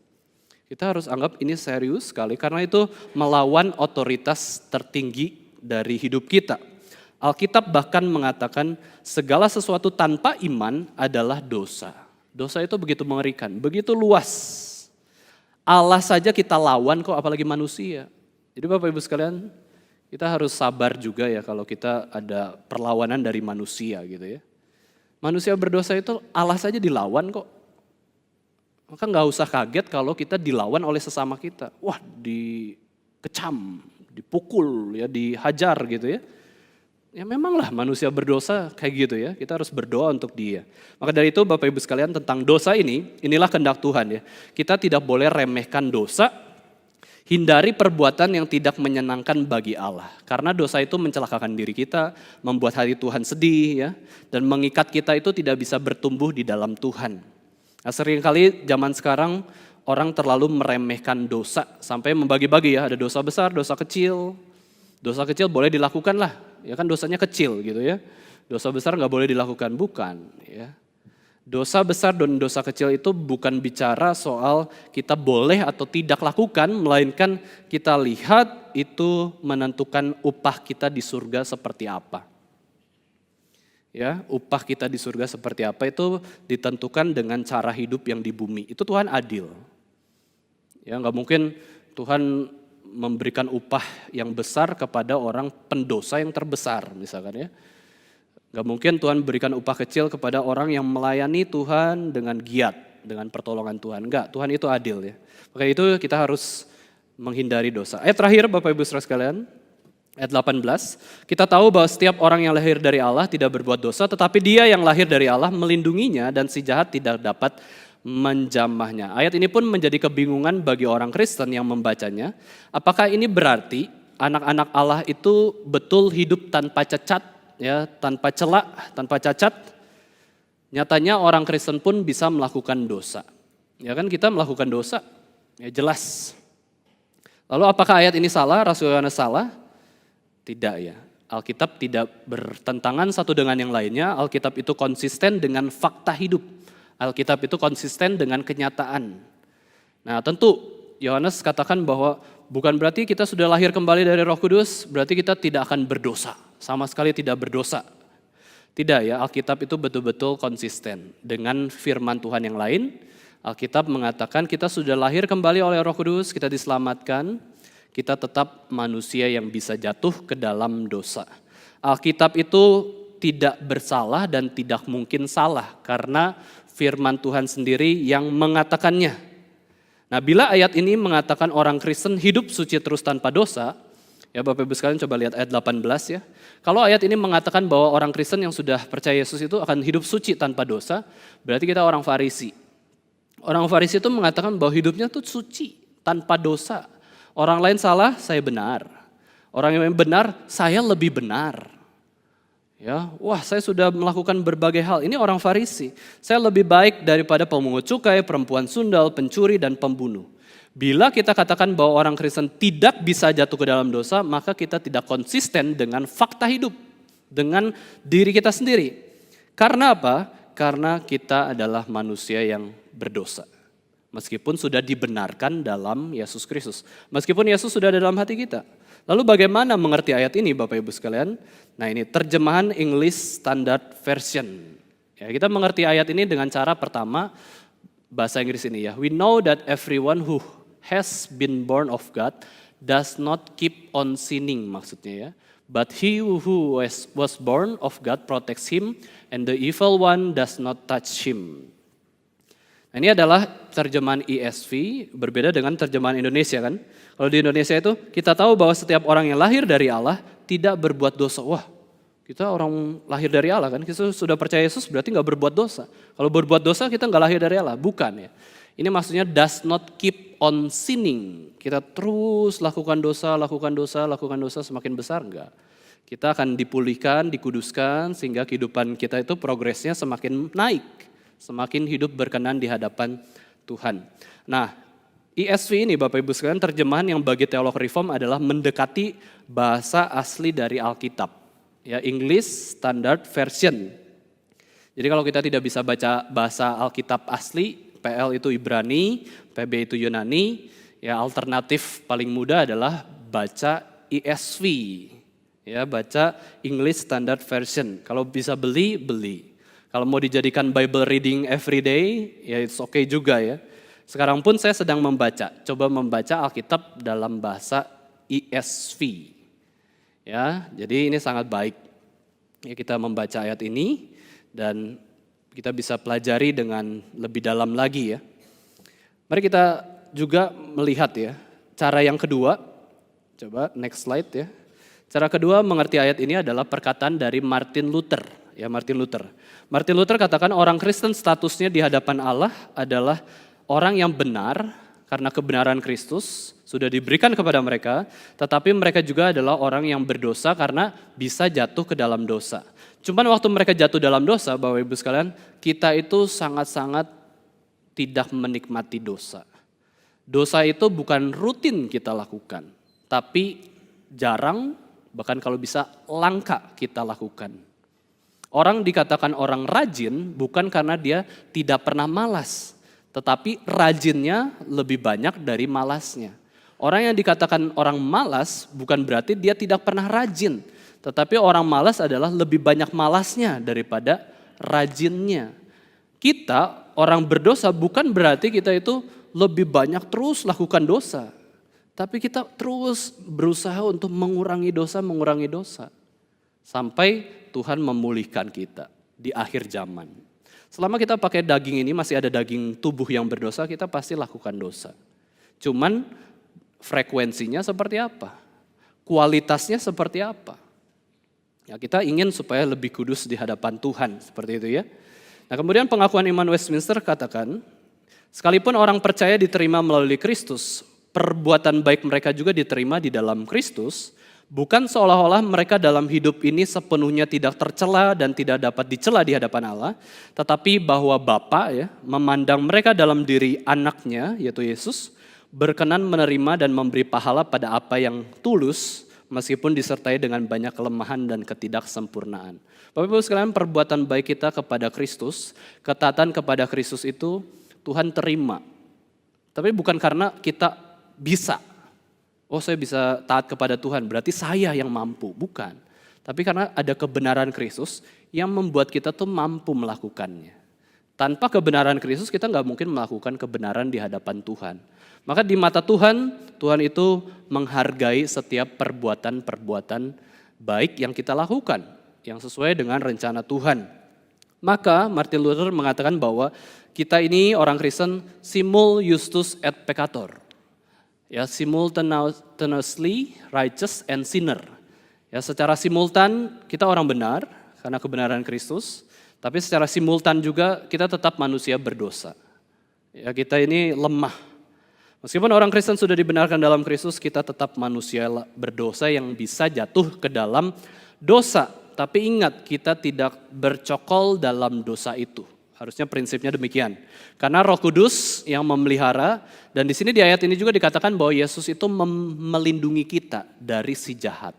Kita harus anggap ini serius sekali karena itu melawan otoritas tertinggi dari hidup kita. Alkitab bahkan mengatakan segala sesuatu tanpa iman adalah dosa. Dosa itu begitu mengerikan, begitu luas. Allah saja kita lawan kok, apalagi manusia. Jadi Bapak Ibu sekalian, kita harus sabar juga ya kalau kita ada perlawanan dari manusia gitu ya. Manusia berdosa itu Allah saja dilawan kok. Maka nggak usah kaget kalau kita dilawan oleh sesama kita. Wah, dikecam, dipukul, ya dihajar gitu ya. Ya memanglah manusia berdosa kayak gitu ya. Kita harus berdoa untuk dia. Maka dari itu Bapak Ibu sekalian tentang dosa ini, inilah kehendak Tuhan ya. Kita tidak boleh remehkan dosa, hindari perbuatan yang tidak menyenangkan bagi Allah. Karena dosa itu mencelakakan diri kita, membuat hati Tuhan sedih ya. Dan mengikat kita itu tidak bisa bertumbuh di dalam Tuhan. Nah, seringkali zaman sekarang orang terlalu meremehkan dosa sampai membagi-bagi ya, ada dosa besar, dosa kecil. Dosa kecil boleh dilakukan lah, ya kan dosanya kecil gitu ya. Dosa besar nggak boleh dilakukan, bukan ya. Dosa besar dan dosa kecil itu bukan bicara soal kita boleh atau tidak lakukan, melainkan kita lihat itu menentukan upah kita di surga seperti apa. Ya, upah kita di surga seperti apa itu ditentukan dengan cara hidup yang di bumi. Itu Tuhan adil. Ya, nggak mungkin Tuhan memberikan upah yang besar kepada orang pendosa yang terbesar, misalkan ya. Nggak mungkin Tuhan berikan upah kecil kepada orang yang melayani Tuhan dengan giat, dengan pertolongan Tuhan. Enggak, Tuhan itu adil ya. Maka itu kita harus menghindari dosa. Ayat terakhir Bapak Ibu Saudara sekalian. Ayat 18, kita tahu bahwa setiap orang yang lahir dari Allah tidak berbuat dosa, tetapi dia yang lahir dari Allah melindunginya dan si jahat tidak dapat menjamahnya. Ayat ini pun menjadi kebingungan bagi orang Kristen yang membacanya. Apakah ini berarti anak-anak Allah itu betul hidup tanpa cacat, ya, tanpa celak, tanpa cacat? Nyatanya orang Kristen pun bisa melakukan dosa. Ya kan kita melakukan dosa, ya jelas. Lalu apakah ayat ini salah, Rasul Yohanes salah? Tidak ya, Alkitab tidak bertentangan satu dengan yang lainnya, Alkitab itu konsisten dengan fakta hidup, Alkitab itu konsisten dengan kenyataan. Nah tentu Yohanes katakan bahwa bukan berarti kita sudah lahir kembali dari Roh Kudus, berarti kita tidak akan berdosa, sama sekali tidak berdosa. Tidak ya, Alkitab itu betul-betul konsisten dengan firman Tuhan yang lain. Alkitab mengatakan kita sudah lahir kembali oleh Roh Kudus, kita diselamatkan, kita tetap manusia yang bisa jatuh ke dalam dosa. Alkitab itu tidak bersalah dan tidak mungkin salah karena firman Tuhan sendiri yang mengatakannya. Nah, bila ayat ini mengatakan orang Kristen hidup suci terus tanpa dosa, ya Bapak Ibu sekalian coba lihat ayat 18 ya. Kalau ayat ini mengatakan bahwa orang Kristen yang sudah percaya Yesus itu akan hidup suci tanpa dosa, berarti kita orang Farisi. Orang Farisi itu mengatakan bahwa hidupnya tuh suci tanpa dosa. Orang lain salah, saya benar. Orang yang benar, saya lebih benar. Ya, wah saya sudah melakukan berbagai hal. Ini orang Farisi. Saya lebih baik daripada pemungut cukai, perempuan sundal, pencuri, dan pembunuh. Bila kita katakan bahwa orang Kristen tidak bisa jatuh ke dalam dosa, maka kita tidak konsisten dengan fakta hidup. Dengan diri kita sendiri. Karena apa? Karena kita adalah manusia yang berdosa. Meskipun sudah dibenarkan dalam Yesus Kristus. Meskipun Yesus sudah ada dalam hati kita. Lalu bagaimana mengerti ayat ini Bapak Ibu sekalian? Nah ini terjemahan English Standard Version. Ya, kita mengerti ayat ini dengan cara pertama bahasa Inggris ini ya. We know that everyone who has been born of God does not keep on sinning maksudnya ya. But he who was born of God protects him and the evil one does not touch him. Nah, ini adalah terjemahan ESV, berbeda dengan terjemahan Indonesia kan. Kalau di Indonesia itu kita tahu bahwa setiap orang yang lahir dari Allah tidak berbuat dosa. Wah, kita orang lahir dari Allah kan, kita sudah percaya Yesus berarti nggak berbuat dosa. Kalau berbuat dosa kita nggak lahir dari Allah, bukan ya. Ini maksudnya does not keep on sinning. Kita terus lakukan dosa, semakin besar enggak. Kita akan dipulihkan, dikuduskan sehingga kehidupan kita itu progresnya semakin naik. Semakin hidup berkenan di hadapan Tuhan. Nah, ESV ini Bapak Ibu sekalian terjemahan yang bagi teolog reform adalah mendekati bahasa asli dari Alkitab. Ya, English Standard Version. Jadi kalau kita tidak bisa baca bahasa Alkitab asli, PL itu Ibrani, PB itu Yunani, ya alternatif paling mudah adalah baca ESV. Ya, baca English Standard Version. Kalau bisa beli. Kalau mau dijadikan Bible reading every day, ya it's okay juga ya. Sekarang pun saya sedang coba membaca Alkitab dalam bahasa ESV. Ya, jadi ini sangat baik. Ya, kita membaca ayat ini dan kita bisa pelajari dengan lebih dalam lagi ya. Mari kita juga melihat ya, cara yang kedua. Coba next slide ya. Cara kedua mengerti ayat ini adalah perkataan dari Martin Luther. Ya, Martin Luther katakan orang Kristen statusnya di hadapan Allah adalah orang yang benar karena kebenaran Kristus sudah diberikan kepada mereka, tetapi mereka juga adalah orang yang berdosa karena bisa jatuh ke dalam dosa. Cuman waktu mereka jatuh dalam dosa, Bapak Ibu sekalian, kita itu sangat-sangat tidak menikmati dosa. Dosa itu bukan rutin kita lakukan, tapi jarang, bahkan kalau bisa langka kita lakukan. Orang dikatakan orang rajin bukan karena dia tidak pernah malas, tetapi rajinnya lebih banyak dari malasnya. Orang yang dikatakan orang malas bukan berarti dia tidak pernah rajin, tetapi orang malas adalah lebih banyak malasnya daripada rajinnya. Kita orang berdosa bukan berarti kita itu lebih banyak terus lakukan dosa, tapi kita terus berusaha untuk mengurangi dosa, sampai Tuhan memulihkan kita di akhir zaman. Selama kita pakai daging ini, masih ada daging tubuh yang berdosa, kita pasti lakukan dosa. Cuman frekuensinya seperti apa? Kualitasnya seperti apa? Ya, kita ingin supaya lebih kudus di hadapan Tuhan, seperti itu ya. Nah, kemudian pengakuan iman Westminster katakan, sekalipun orang percaya diterima melalui Kristus, perbuatan baik mereka juga diterima di dalam Kristus, bukan seolah-olah mereka dalam hidup ini sepenuhnya tidak tercela dan tidak dapat dicela di hadapan Allah, tetapi bahwa Bapa ya memandang mereka dalam diri anaknya, yaitu Yesus, berkenan menerima dan memberi pahala pada apa yang tulus, meskipun disertai dengan banyak kelemahan dan ketidaksempurnaan. Bapak Ibu sekalian, perbuatan baik kita kepada Kristus, ketaatan kepada Kristus itu Tuhan terima. Tapi bukan karena kita bisa. Oh, saya bisa taat kepada Tuhan, berarti saya yang mampu. Bukan. Tapi karena ada kebenaran Kristus yang membuat kita tuh mampu melakukannya. Tanpa kebenaran Kristus kita nggak mungkin melakukan kebenaran di hadapan Tuhan. Maka di mata Tuhan, Tuhan itu menghargai setiap perbuatan-perbuatan baik yang kita lakukan, yang sesuai dengan rencana Tuhan. Maka Martin Luther mengatakan bahwa kita ini orang Kristen simul justus et peccator. Ya, simultaneously righteous and sinner. Ya, secara simultan kita orang benar karena kebenaran Kristus, tapi secara simultan juga kita tetap manusia berdosa. Ya, kita ini lemah. Meskipun orang Kristen sudah dibenarkan dalam Kristus, kita tetap manusia berdosa yang bisa jatuh ke dalam dosa. Tapi ingat, kita tidak bercokol dalam dosa itu. Harusnya prinsipnya demikian. Karena Roh Kudus yang memelihara, dan di sini di ayat ini juga dikatakan bahwa Yesus itu melindungi kita dari si jahat.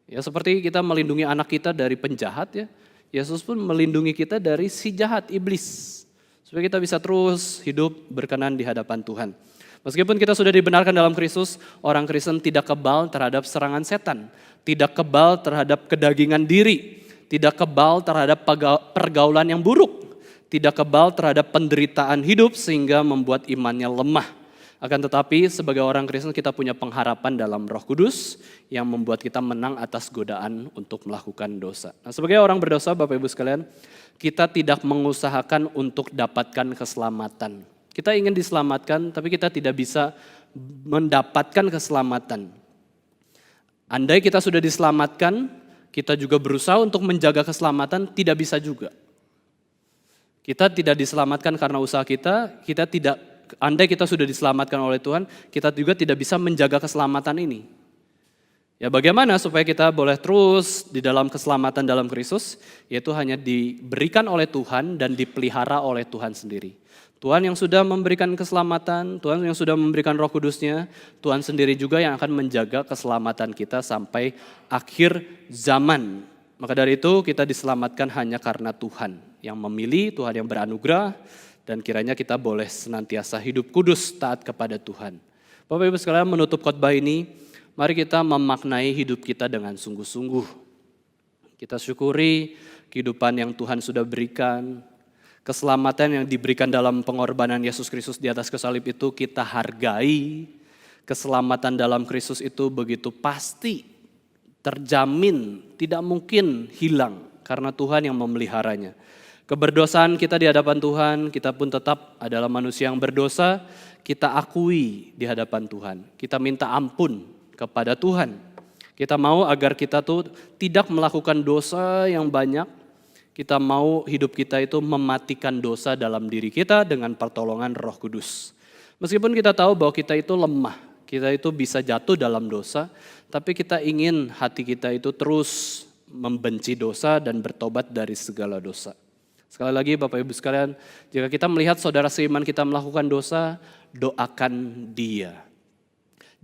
Ya, seperti kita melindungi anak kita dari penjahat ya, Yesus pun melindungi kita dari si jahat, iblis. Supaya kita bisa terus hidup berkenan di hadapan Tuhan. Meskipun kita sudah dibenarkan dalam Kristus, orang Kristen tidak kebal terhadap serangan setan, tidak kebal terhadap kedagingan diri, tidak kebal terhadap pergaulan yang buruk, tidak kebal terhadap penderitaan hidup sehingga membuat imannya lemah. Akan tetapi sebagai orang Kristen kita punya pengharapan dalam Roh Kudus yang membuat kita menang atas godaan untuk melakukan dosa. Nah, sebagai orang berdosa, Bapak Ibu sekalian, kita tidak mengusahakan untuk dapatkan keselamatan. Kita ingin diselamatkan, tapi kita tidak bisa mendapatkan keselamatan. Andai kita sudah diselamatkan, kita juga berusaha untuk menjaga keselamatan, tidak bisa juga. Kita tidak diselamatkan karena usaha kita tidak, andai kita sudah diselamatkan oleh Tuhan, kita juga tidak bisa menjaga keselamatan ini. Ya, bagaimana supaya kita boleh terus di dalam keselamatan dalam Kristus, yaitu hanya diberikan oleh Tuhan dan dipelihara oleh Tuhan sendiri. Tuhan yang sudah memberikan keselamatan, Tuhan yang sudah memberikan Roh Kudusnya, Tuhan sendiri juga yang akan menjaga keselamatan kita sampai akhir zaman. Maka dari itu kita diselamatkan hanya karena Tuhan yang memilih, Tuhan yang beranugerah, dan kiranya kita boleh senantiasa hidup kudus taat kepada Tuhan. Bapak Ibu sekalian, menutup khotbah ini, mari kita memaknai hidup kita dengan sungguh-sungguh. Kita syukuri kehidupan yang Tuhan sudah berikan, keselamatan yang diberikan dalam pengorbanan Yesus Kristus di atas kayu salib itu kita hargai. Keselamatan dalam Kristus itu begitu pasti, terjamin, tidak mungkin hilang karena Tuhan yang memeliharanya. Keberdosaan kita di hadapan Tuhan, kita pun tetap adalah manusia yang berdosa, kita akui di hadapan Tuhan. Kita minta ampun kepada Tuhan. Kita mau agar kita tuh tidak melakukan dosa yang banyak. Kita mau hidup kita itu mematikan dosa dalam diri kita dengan pertolongan Roh Kudus. Meskipun kita tahu bahwa kita itu lemah, kita itu bisa jatuh dalam dosa, tapi kita ingin hati kita itu terus membenci dosa dan bertobat dari segala dosa. Sekali lagi Bapak Ibu sekalian, jika kita melihat saudara seiman kita melakukan dosa, doakan dia.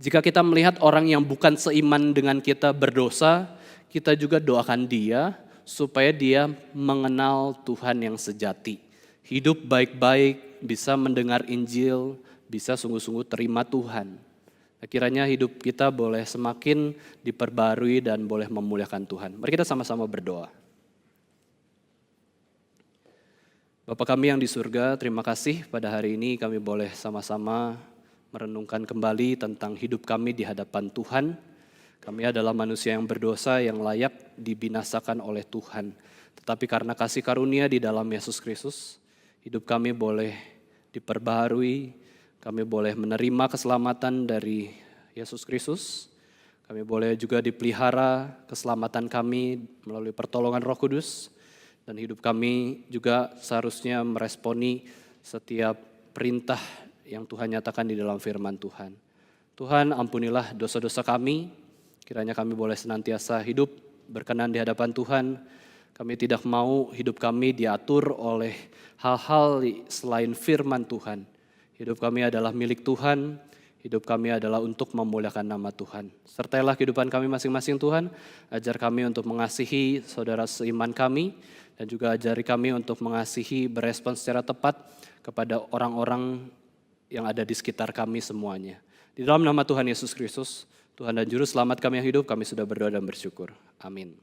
Jika kita melihat orang yang bukan seiman dengan kita berdosa, kita juga doakan dia supaya dia mengenal Tuhan yang sejati. Hidup baik-baik, bisa mendengar Injil, bisa sungguh-sungguh terima Tuhan. Kiranya hidup kita boleh semakin diperbarui dan boleh memuliakan Tuhan. Mari kita sama-sama berdoa. Bapa kami yang di surga, terima kasih pada hari ini kami boleh sama-sama merenungkan kembali tentang hidup kami di hadapan Tuhan. Kami adalah manusia yang berdosa yang layak dibinasakan oleh Tuhan. Tetapi karena kasih karunia di dalam Yesus Kristus, hidup kami boleh diperbaharui. Kami boleh menerima keselamatan dari Yesus Kristus. Kami boleh juga dipelihara keselamatan kami melalui pertolongan Roh Kudus. Dan hidup kami juga seharusnya meresponi setiap perintah yang Tuhan nyatakan di dalam firman Tuhan. Tuhan, ampunilah dosa-dosa kami. Kiranya kami boleh senantiasa hidup berkenan di hadapan Tuhan. Kami tidak mau hidup kami diatur oleh hal-hal selain firman Tuhan. Hidup kami adalah milik Tuhan, hidup kami adalah untuk memuliakan nama Tuhan. Sertailah kehidupan kami masing-masing Tuhan, ajar kami untuk mengasihi saudara seiman kami, dan juga ajari kami untuk mengasihi berespon secara tepat kepada orang-orang yang ada di sekitar kami semuanya. Di dalam nama Tuhan Yesus Kristus, Tuhan dan Juru Selamat kami yang hidup, kami sudah berdoa dan bersyukur. Amin.